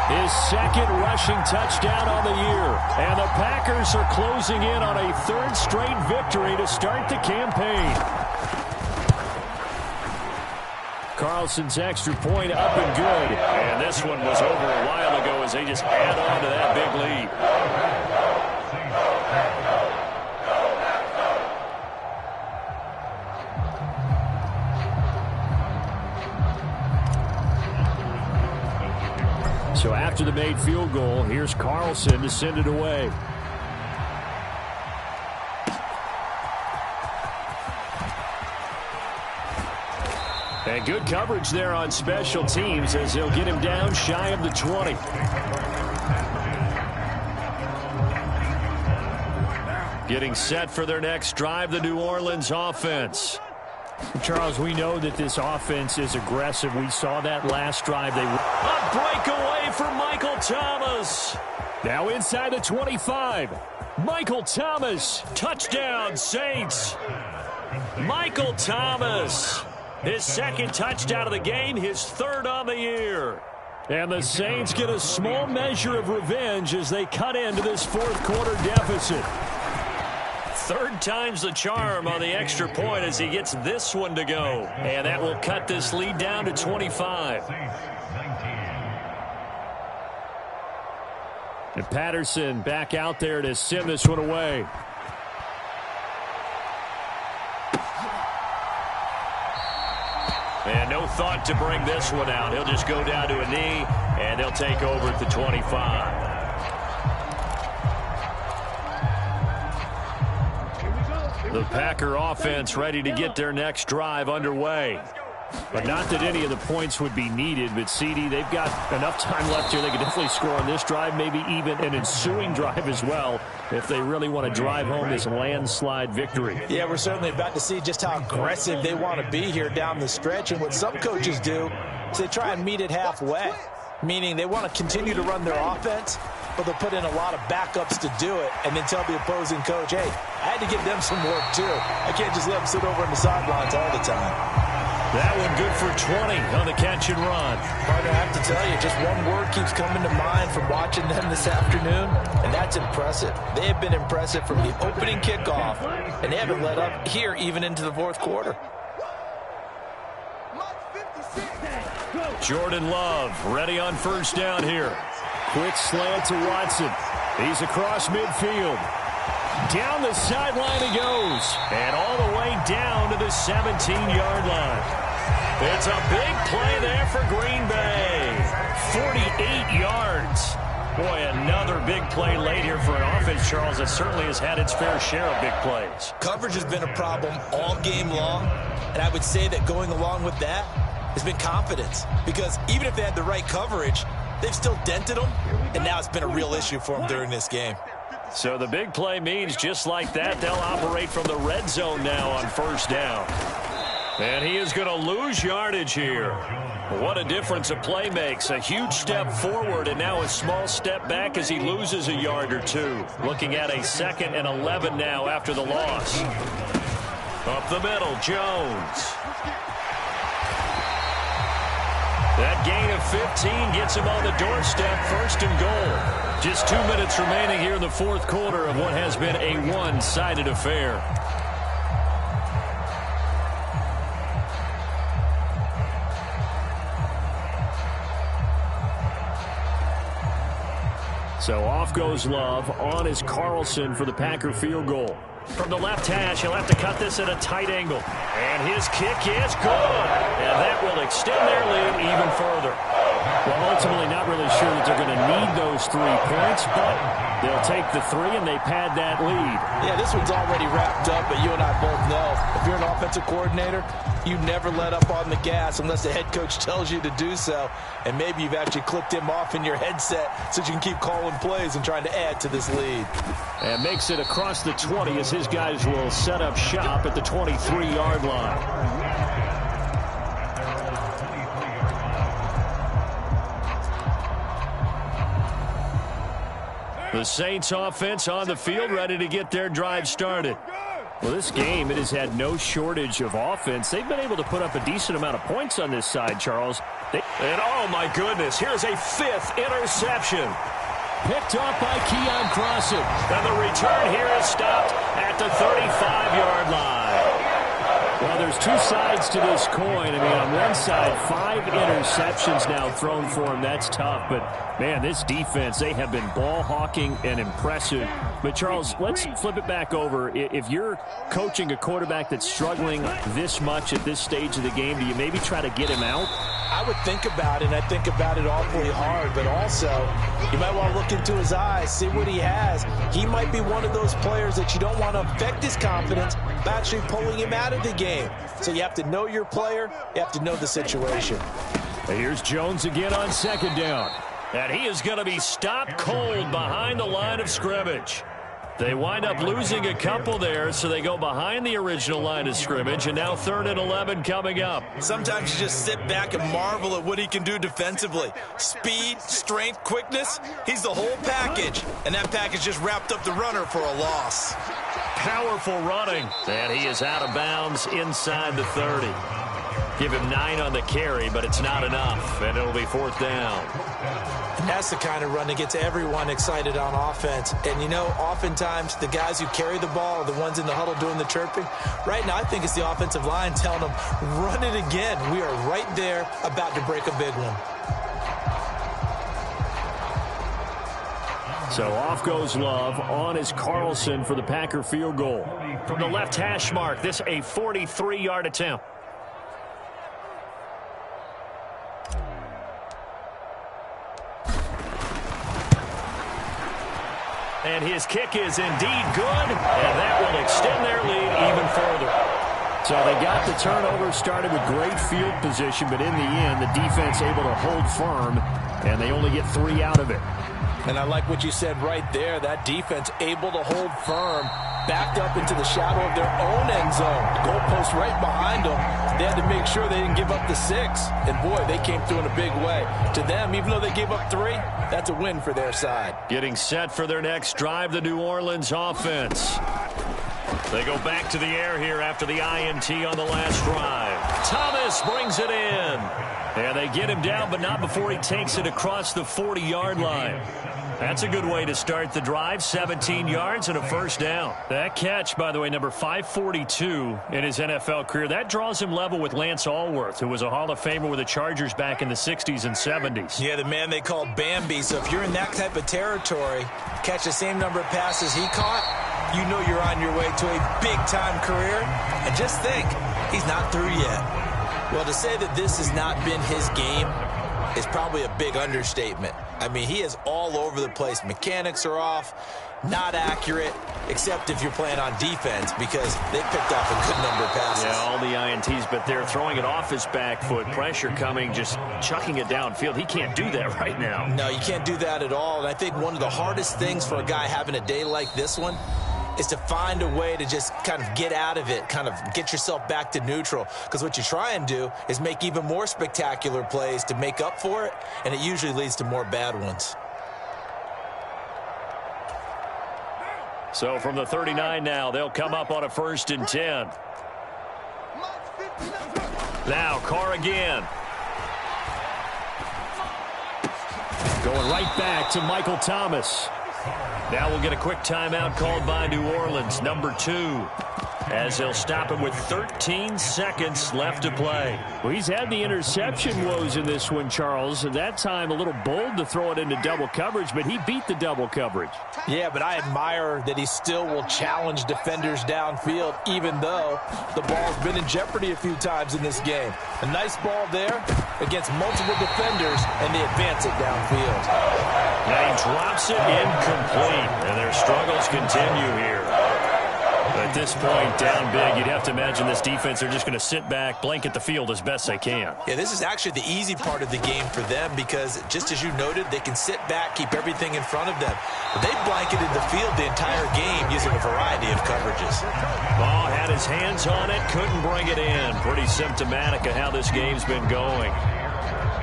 his 2nd rushing touchdown on the year. And the Packers are closing in on a 3rd straight victory to start the campaign. Carlson's extra point up and good. And this one was over a while ago as they just add on to that big lead. So after the made field goal, here's Carlson to send it away. And good coverage there on special teams as they'll get him down shy of the 20. Getting set for their next drive, the New Orleans offense. Charles, we know that this offense is aggressive. We saw that last drive. A breakaway for Michael Thomas. Now inside the 25. Michael Thomas. Touchdown, Saints. Michael Thomas. His second touchdown of the game, his third on the year. And the Saints get a small measure of revenge as they cut into this fourth quarter deficit. Third time's the charm on the extra point as he gets this one to go. And that will cut this lead down to 25. And Patterson back out there to send this one away. And no thought to bring this one out. He'll just go down to a knee, and they'll take over at the 25. The Packer offense ready to get their next drive underway. But not that any of the points would be needed, but CD, they've got enough time left here. They could definitely score on this drive, maybe even an ensuing drive as well, if they really want to drive home this landslide victory. Yeah, we're certainly about to see just how aggressive they want to be here down the stretch. And what some coaches do is they try and meet it halfway, meaning they want to continue to run their offense, but they'll put in a lot of backups to do it and then tell the opposing coach, hey, I had to give them some work too. I can't just let them sit over on the sidelines all the time. That one good for 20 on the catch and run. Partner, I have to tell you, just one word keeps coming to mind from watching them this afternoon, and that's impressive. They have been impressive from the opening kickoff, and they haven't let up here even into the fourth quarter. Jordan Love ready on first down here. Quick slant to Watson. He's across midfield. Down the sideline he goes. And all the way down to the 17-yard line. It's a big play there for Green Bay. 48 yards. Boy, another big play late here for an offense, Charles, that certainly has had its fair share of big plays. Coverage has been a problem all game long, and I would say that going along with that has been confidence. Because even if they had the right coverage, they've still dented them, and now it's been a real issue for them during this game. So the big play means just like that, they'll operate from the red zone now on first down. And he is going to lose yardage here. What a difference a play makes. A huge step forward and now a small step back as he loses a yard or two. Looking at a 2nd and 11 now after the loss. Up the middle, Jones. That gain of 15 gets him on the doorstep, 1st and goal. Just 2 minutes remaining here in the fourth quarter of what has been a one-sided affair. So off goes Love. On is Carlson for the Packer field goal. From the left hash, he'll have to cut this at a tight angle. And his kick is good. And that will extend their lead even further. Well, ultimately not really sure that they're going to need those 3 points, but they'll take the 3 and they pad that lead. Yeah, this one's already wrapped up, but you and I both know if you're an offensive coordinator, you never let up on the gas unless the head coach tells you to do so. And maybe you've actually clicked him off in your headset so you can keep calling plays and trying to add to this lead. And makes it across the 20 as his guys will set up shop at the 23-yard line. The Saints offense on the field ready to get their drive started. Well, this game, it has had no shortage of offense. They've been able to put up a decent amount of points on this side, Charles. And oh my goodness, here's a 5th interception. Picked off by Keon Crossan. And the return here is stopped at the 35-yard line. Well, there's two sides to this coin. I mean, on one side, 5 interceptions now thrown for him. That's tough. But, man, this defense, they have been ball hawking and impressive. But, Charles, let's flip it back over. If you're coaching a quarterback that's struggling this much at this stage of the game, do you maybe try to get him out? I would think about it, and I think about it awfully hard, but also you might want to look into his eyes, see what he has. He might be one of those players that you don't want to affect his confidence by actually pulling him out of the game. So you have to know your player, you have to know the situation. Here's Jones again on second down. And he is going to be stopped cold behind the line of scrimmage. They wind up losing a couple there, so they go behind the original line of scrimmage, and now 3rd and 11 coming up. Sometimes you just sit back and marvel at what he can do defensively. Speed, strength, quickness, he's the whole package. And that package just wrapped up the runner for a loss. Powerful running. And he is out of bounds inside the 30. Give him 9 on the carry, but it's not enough, and it'll be 4th down. And that's the kind of run that gets everyone excited on offense. And, you know, oftentimes the guys who carry the ball are the ones in the huddle doing the chirping. Right now, I think it's the offensive line telling them, run it again. We are right there about to break a big one. So off goes Love. On is Carlson for the Packer field goal. From the left hash mark, this a 43-yard attempt. And his kick is indeed good, and that will extend their lead even further. So they got the turnover, started with great field position, but in the end, the defense able to hold firm, and they only get 3 out of it. And I like what you said right there. That defense able to hold firm, backed up into the shadow of their own end zone. The goalpost right behind them. They had to make sure they didn't give up the 6. And, boy, they came through in a big way. To them, even though they gave up 3, that's a win for their side. Getting set for their next drive, the New Orleans offense. They go back to the air here after the INT on the last drive. Thomas brings it in. And they get him down, but not before he takes it across the 40-yard line. That's a good way to start the drive, 17 yards and a 1st down. That catch, by the way, number 542 in his NFL career, that draws him level with Lance Allworth, who was a Hall of Famer with the Chargers back in the 60s and 70s. Yeah, the man they called Bambi. So if you're in that type of territory, catch the same number of passes he caught, you know you're on your way to a big-time career. And just think, he's not through yet. Well, to say that this has not been his game is probably a big understatement. I mean, he is all over the place. Mechanics are off, not accurate, except if you're playing on defense because they picked off a good number of passes. Yeah, all the INTs, but they're throwing it off his back foot. Pressure coming, just chucking it downfield. He can't do that right now. No, you can't do that at all. And I think one of the hardest things for a guy having a day like this one is to find a way to just kind of get out of it, kind of get yourself back to neutral. Because what you try and do is make even more spectacular plays to make up for it, and it usually leads to more bad ones. So from the 39 now, they'll come up on a 1st and 10. Now Carr again. Going right back to Michael Thomas. Now we'll get a quick timeout called by New Orleans, number 2, as they'll stop him with 13 seconds left to play. Well, he's had the interception woes in this one, Charles. At that time, a little bold to throw it into double coverage, but he beat the double coverage. Yeah, but I admire that he still will challenge defenders downfield, even though the ball's been in jeopardy a few times in this game. A nice ball there against multiple defenders, and they advance it downfield. Now he drops it incomplete, and their struggles continue here. At this point, down big, you'd have to imagine this defense, they're just going to sit back, blanket the field as best they can. Yeah, this is actually the easy part of the game for them because, just as you noted, they can sit back, keep everything in front of them. But they blanketed the field the entire game using a variety of coverages. Ball had his hands on it, couldn't bring it in. Pretty symptomatic of how this game's been going.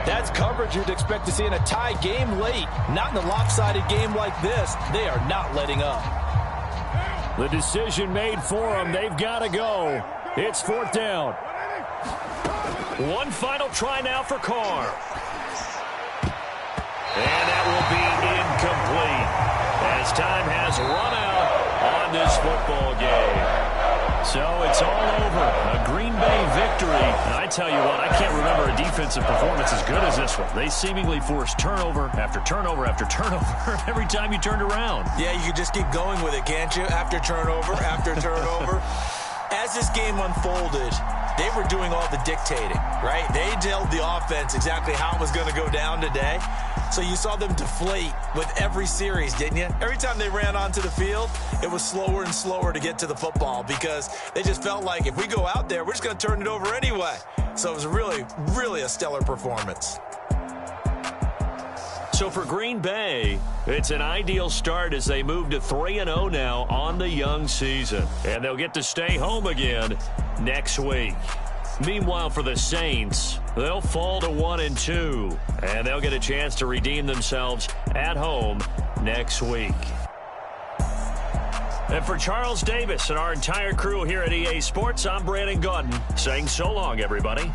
That's coverage you'd expect to see in a tie game late. Not in a lopsided game like this. They are not letting up. The decision made for them. They've got to go. It's 4th down. One final try now for Carr. And that will be incomplete as time has run out on this football game. So it's all over. A Green Bay victory. And I tell you what, I can't remember a defensive performance as good as this one. They seemingly forced turnover after turnover after turnover every time you turned around. Yeah, you can just keep going with it, can't you? After turnover, after turnover. As this game unfolded, they were doing all the dictating, right? They told the offense exactly how it was going to go down today. So you saw them deflate with every series, didn't you? Every time they ran onto the field, it was slower and slower to get to the football because they just felt like if we go out there, we're just going to turn it over anyway. So it was really, really a stellar performance. So for Green Bay, it's an ideal start as they move to 3-0 now on the young season. And they'll get to stay home again next week. Meanwhile, for the Saints, they'll fall to 1-2, and they'll get a chance to redeem themselves at home next week. And for Charles Davis and our entire crew here at EA Sports, I'm Brandon Gaudin saying so long, everybody.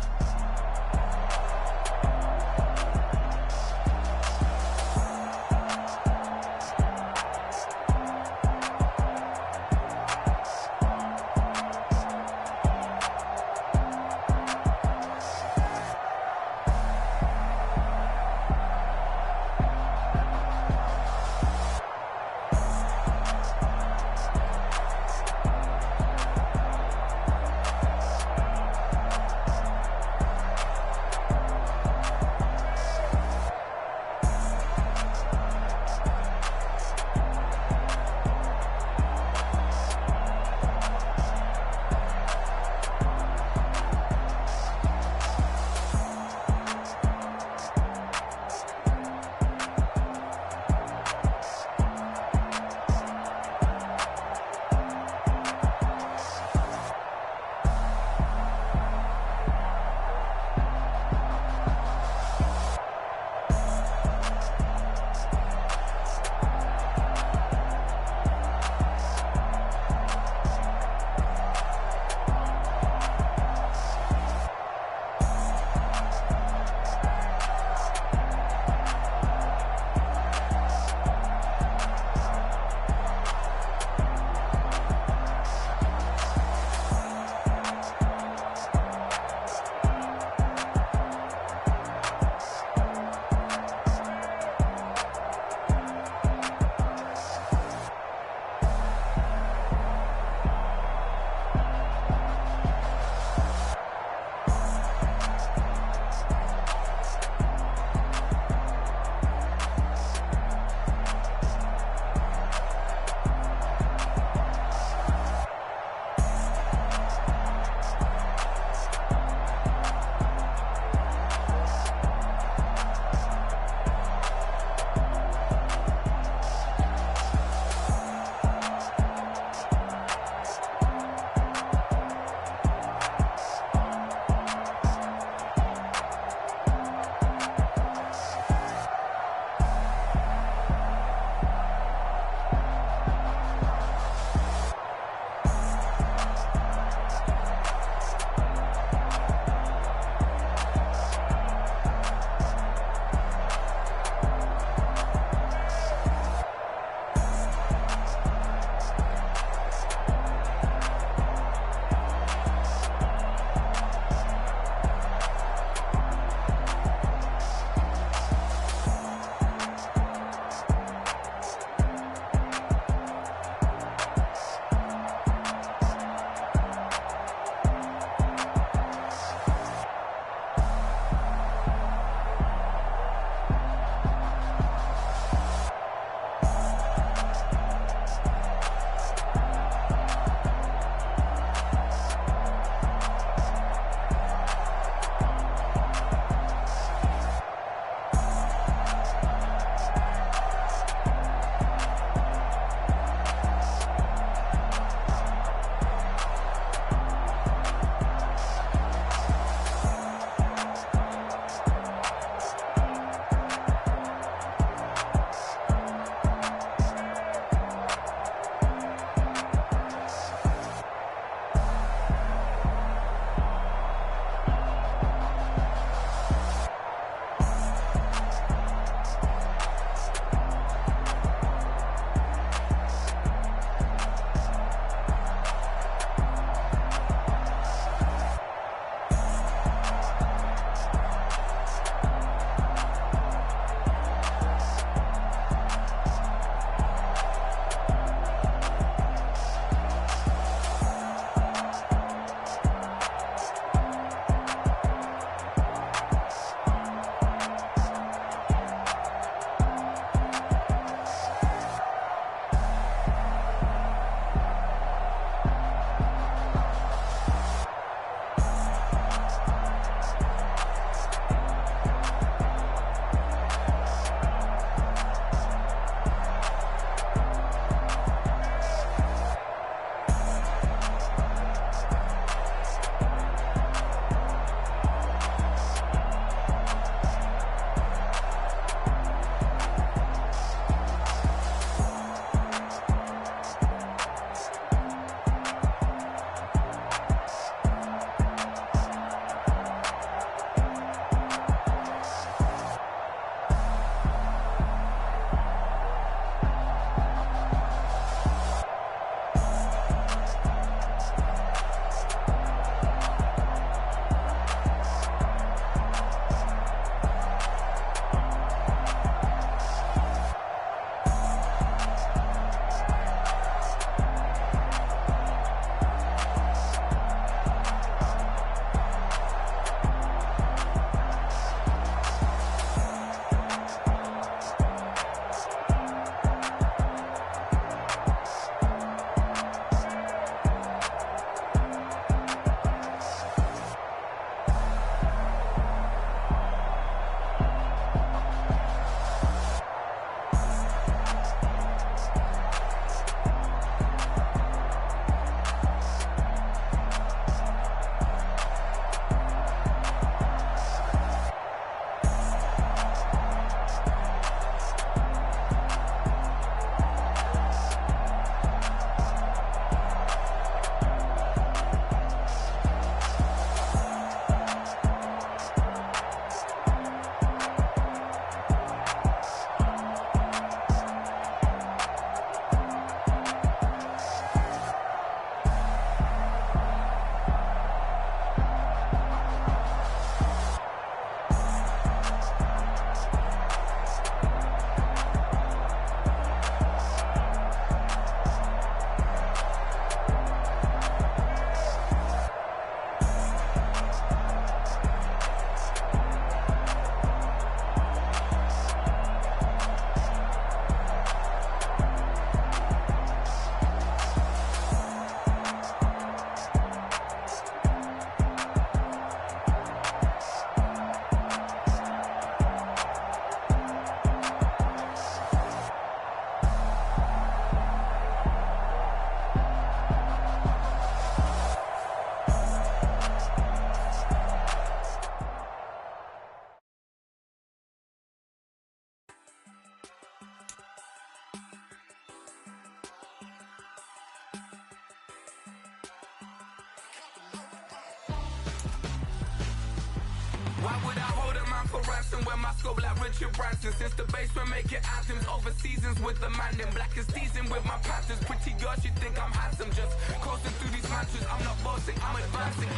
Branson, where my scope like Richard Branson. Since the basement making anthems over seasons with the man. Them black is teasing with my Panthers. Pretty girl, she think I'm handsome. Just coasting through these mantras. I'm not bossing, I'm advancing.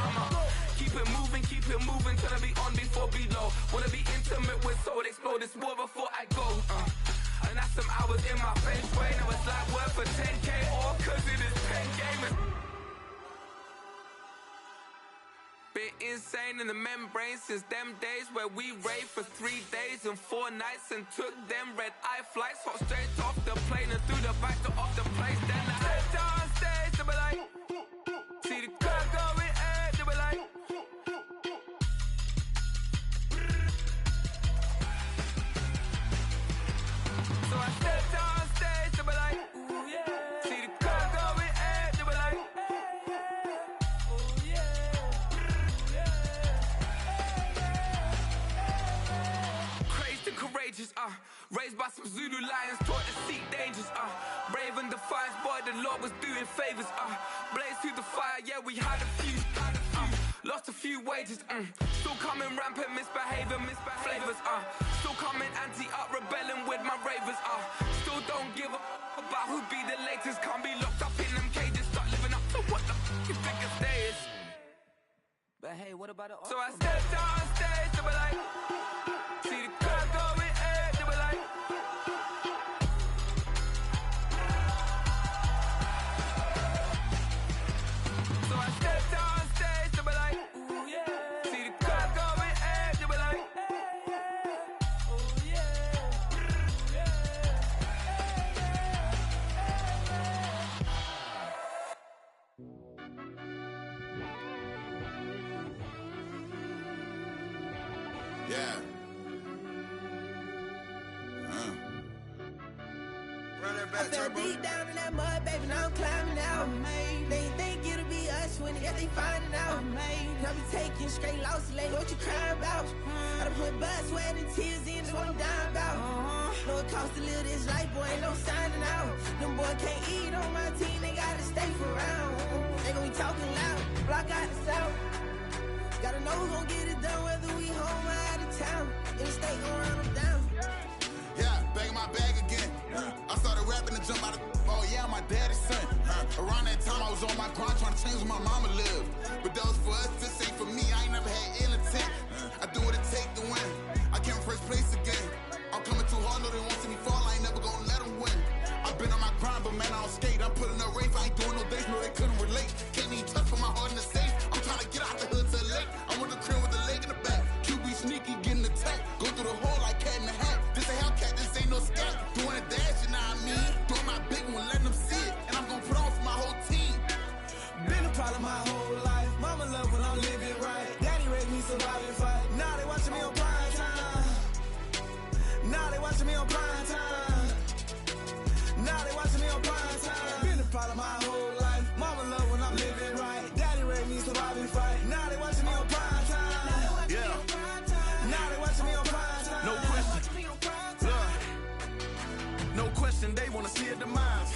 Keep it moving till I be on before below. Wanna be intimate with soul, explode this war before I go. And that's some hours in my bench way. Now it's like worth for 10K or cause it is 10 gamers. Been insane in the membrane since them days where we raved for 3 days and 4 nights and took them red-eye flights. Hot straight off the plane and through the back door of the place. Then I stepped on stage to be like, see the crowd going ahead to be like. So I stepped on stage to be like, ooh yeah. See the crowd going ahead to be like, ooh yeah. Crazed and courageous, raised by some Zulu lions, taught to seek dangers, brave and defiant, boy, the Lord was doing favors, blaze through the fire, yeah, we had a few, lost a few wages, still coming rampant, misbehaving, flavors, still coming anti-up, rebelling with my ravers, still don't give a about who be the latest, can't be locked up in them cages, start living up to what the you think it stays. But hey, what about the So I stepped on stage to be like, see the crowd going ahead to be like. So I stepped on stage to be like, ooh yeah. See the crowd going ahead to be like, ooh yeah. Yeah. Run that back, I fell deep down in that mud, baby, now I'm climbing out. They think it'll be us when they finding out. I be taking straight losses, lady, what you crying about? I done put blood, sweat, and tears in, that's what I'm dying about. Know it costs to live this life, boy, ain't no signing out. Them boy can't eat on my team, they gotta stay for round. They gon' be talking loud, block out the south. Gotta know who gon' get it done, whether we home or out of town. In the state, gon' run them down. Yeah, back in my bag again. I started rapping and jump out of, oh yeah, my daddy's son. Around that time I was on my grind trying to change where my mama lived. But that was for us, this ain't for me, I ain't never had ill intent. I do what it take to win. I came in first place again. I'm coming too hard, know they won't see me fall, I ain't never gonna let them win. I've been on my grind, but man, I don't skate. I'm putting up race, I ain't doing no dates, no they couldn't relate. Can't even touch for my heart in the safe. I'm trying to get out the hood to the lake. I want the crib with the leg in the back. QB sneaky, getting attacked. Go through the hole like cat in the hat. This a Hellcat, this ain't no scat. Doing a dash, you know what I mean? Doing my big one, letting them see it. And I'm gonna put on for my whole team. Been a problem my whole life. Mama love when I'm living right. Daddy raised me survive and fight. Now they watching me on prime time. Now they watching me on prime time. Now they watching me on prime time. Been a problem my whole life. Mama love when I'm living right. Daddy raised me survive and fight. Now they watching me on prime time. Yeah. Now they watching me on prime time. No question. No question, they wanna see a demise.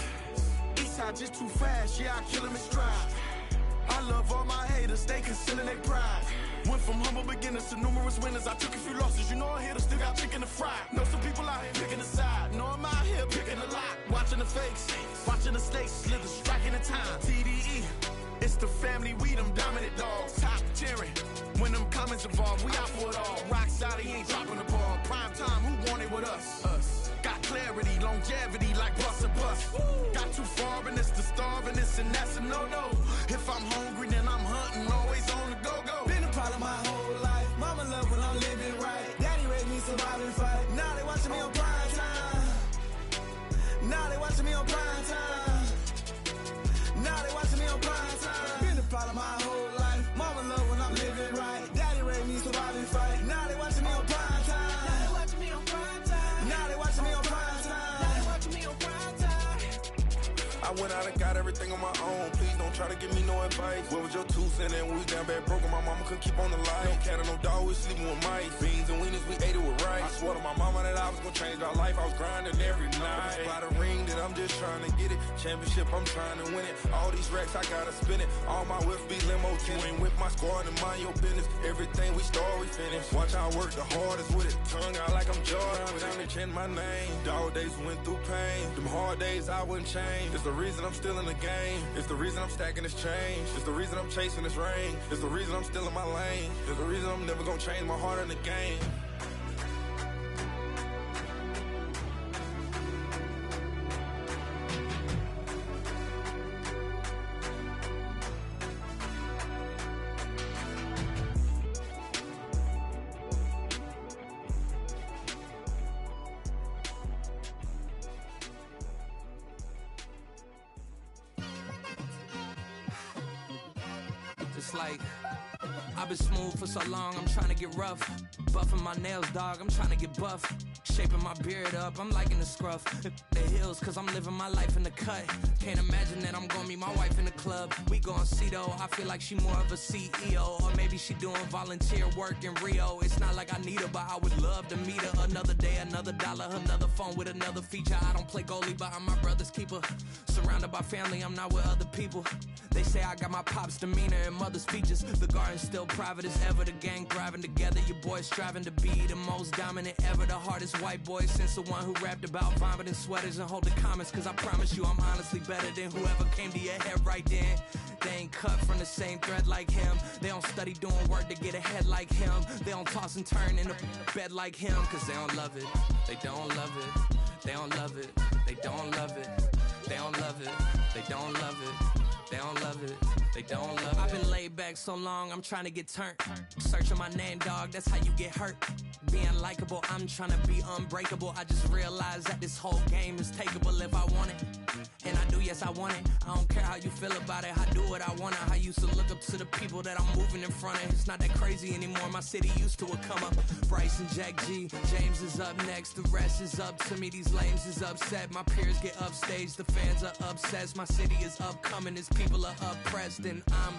Eastside just too fast, yeah, I kill them in stride. I love all my haters, they concealing their pride. Went from humble beginners to numerous winners. I took a few losses, you know I'm here to still got chicken to fry. Know some people out here picking a side, know I'm out here picking a lot. Watching the fakes, watching the stakes, slither, striking the time. TDE, it's the family, we them dominant dogs. Top tiering, when them comments involved, we out for it all. Rock solid, he ain't dropping the ball. Prime time, who want it with us? Us. Got clarity, longevity like bus and bus. Got too far and it's the starving, this and that's a no-no. If I'm hungry, then I'm hunting, always on the go-go. Been a problem my whole life. Mama love when I'm living right. Daddy raised me survive and fight. Now they watching me on prime time. Now they watching me on prime time. Now they watching me on prime time. Been a problem my whole life. Mama love when I'm living right. Daddy raised me survive and fight. Now they watching me on prime time. Now they watching me on prime time. Now they watching me on prime time. Now they watching me on prime time. I went out and got everything on my own. Please don't try to give me no advice. What was your 2 cents and we was down bad broke and my mama couldn't keep on the light. No cat or no dog, we sleeping with mice. Beans and wieners, we ate it with rice. I Swore to my mama that I was gonna change my life. I was grinding every night. By the ring that I'm just trying to get it. Championship, I'm trying to win it. All these racks, I gotta spin it. All my whips be limo tinted. You ain't with my squad and mind your business. Everything we start, we finish. Watch I work the hardest with it. Tongue out like I'm Jordan. Without me chanting my name. Dog days went through pain. Them hard days I wouldn't change. It's the reason I'm still in the game. It's the reason I'm stacking this change. It's the reason I'm chasing this ring. It's the reason I'm still in my lane. It's the reason I'm never gonna change my heart in the game. It's like, I've been smooth for so long, I'm trying to get rough. Buffing my nails, dog, I'm trying to get buff. Shaping my beard up, I'm liking the scruff. The hills, cause I'm living my life in the cut. Can't imagine that I'm gonna meet my wife in the club. We gon' see though, I feel like she more of a CEO. Or maybe she doing volunteer work in Rio. It's not like I need her, but I would love to meet her. Another day, another dollar, another phone with another feature. I don't play goalie, but I'm my brother's keeper. Surrounded by family, I'm not with other people. They say I got my pop's demeanor and mother's features. The garden's still private as ever, the gang thriving together. Your boys striving to be the most dominant ever. The hardest white boy since the one who rapped about vomiting sweaters and hold the comments. Cause I promise you I'm honestly better than whoever came to your head right then. They ain't cut from the same thread like him. They don't study doing work to get ahead like him. They don't toss and turn in the bed like him. Cause they don't love it, they don't love it. They don't love it, they don't love it. They don't love it, they don't love it. They don't love it, they don't love it. I've been laid back so long, I'm trying to get turned. Searching my name, dog, that's how you get hurt. Being likable, I'm trying to be unbreakable. I just realized that this whole game is takeable if I want it. And I do, yes, I want it. I don't care how you feel about it, I do what I want it. I used to look up to the people that I'm moving in front of. It's not that crazy anymore, my city used to a come up. Bryce and Jack G, James is up next. The rest is up to me, these lames is upset. My peers get upstage, the fans are obsessed. My city is upcoming, these people are oppressed. And I'm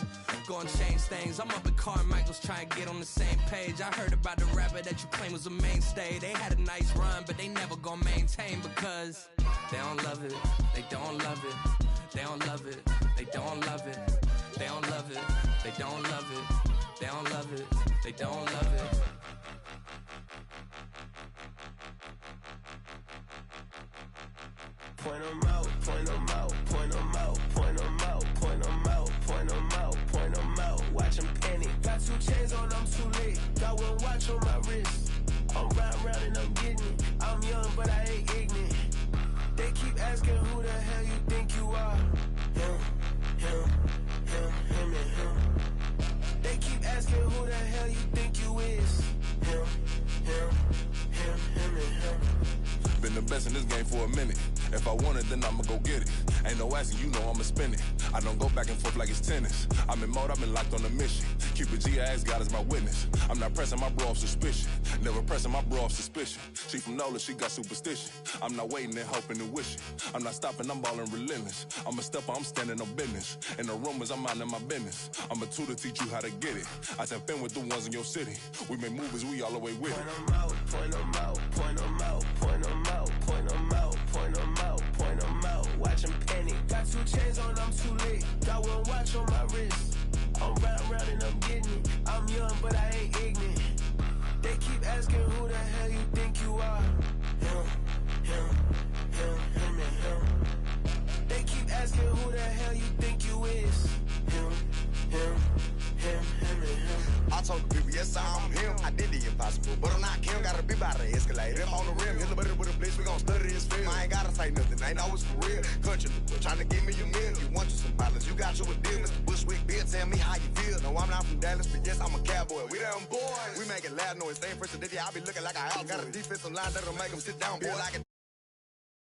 gonna change things. I'm up at Carmichael's trying to get on the same page. I heard about the rapper that you claim was a mainstay. They had a nice run, but they never gonna maintain because they don't love it, they don't love it, they don't love it, they don't love it, they don't love it, they don't love it, they don't love it, they don't love it. Point 'em out, point 'em out, point 'em out, point 'em out, point 'em out, point 'em out, point 'em out. Watch 'em panic. Got 2 chains on, I'm too late. Got 1 watch on my wrist. I'm round and I'm getting it. I'm young, but I ain't ignorant. They keep asking who the hell you think you are. Him, him, him, him, and him. They keep asking who the hell you think you is. Him, him, him, him, and him. Been the best in this game for a minute. If I want it, then I'ma go get it. Ain't no asking, you know I'ma spin it. I don't go back and forth like it's tennis. I'm in mode, I've been locked on a mission. Cupid G, I ask God as my witness. I'm not pressing my bro off suspicion. Never pressing my bro off suspicion. She from Nola, she got superstition. I'm not waiting and hoping and wishing. I'm not stopping, I'm balling relentless. I'm a stepper, I'm standing on business. In the rumors, I'm minding my business. I'm a tutor, teach you how to get it. I tap in with the ones in your city. We make movies, we all the way with it. Point 'em out, point 'em out, point 'em out, point 'em out, point 'em out, point 'em out, point 'em out. Watch 'em panic. Got 2 chains on, I'm too late. Got 1 watch on my wrist. I'm round and I'm getting it. I'm young, but I ain't ignorant. They keep asking who the hell you think you are. Him, him, him, him, and him. They keep asking who the hell you think you is. Him, him, him, him, and him. I told the people, yes, I'm him. I did the impossible, but I'm not Kim. Gotta be by the escalator. If on the rim, hit the butter with a blitz, we gon' study this film. I ain't gotta say nothing, ain't always for real. Country, trying to give me a meal. You want you some pilots, you got you a deal. Mr. Bushwick, Bill, tell me how you feel. No, I'm not from Dallas, but yes, I'm a cowboy. We them boys. We making loud noise, staying fresh to I be looking like a house. Got a defensive line that'll make them sit down, boy, like a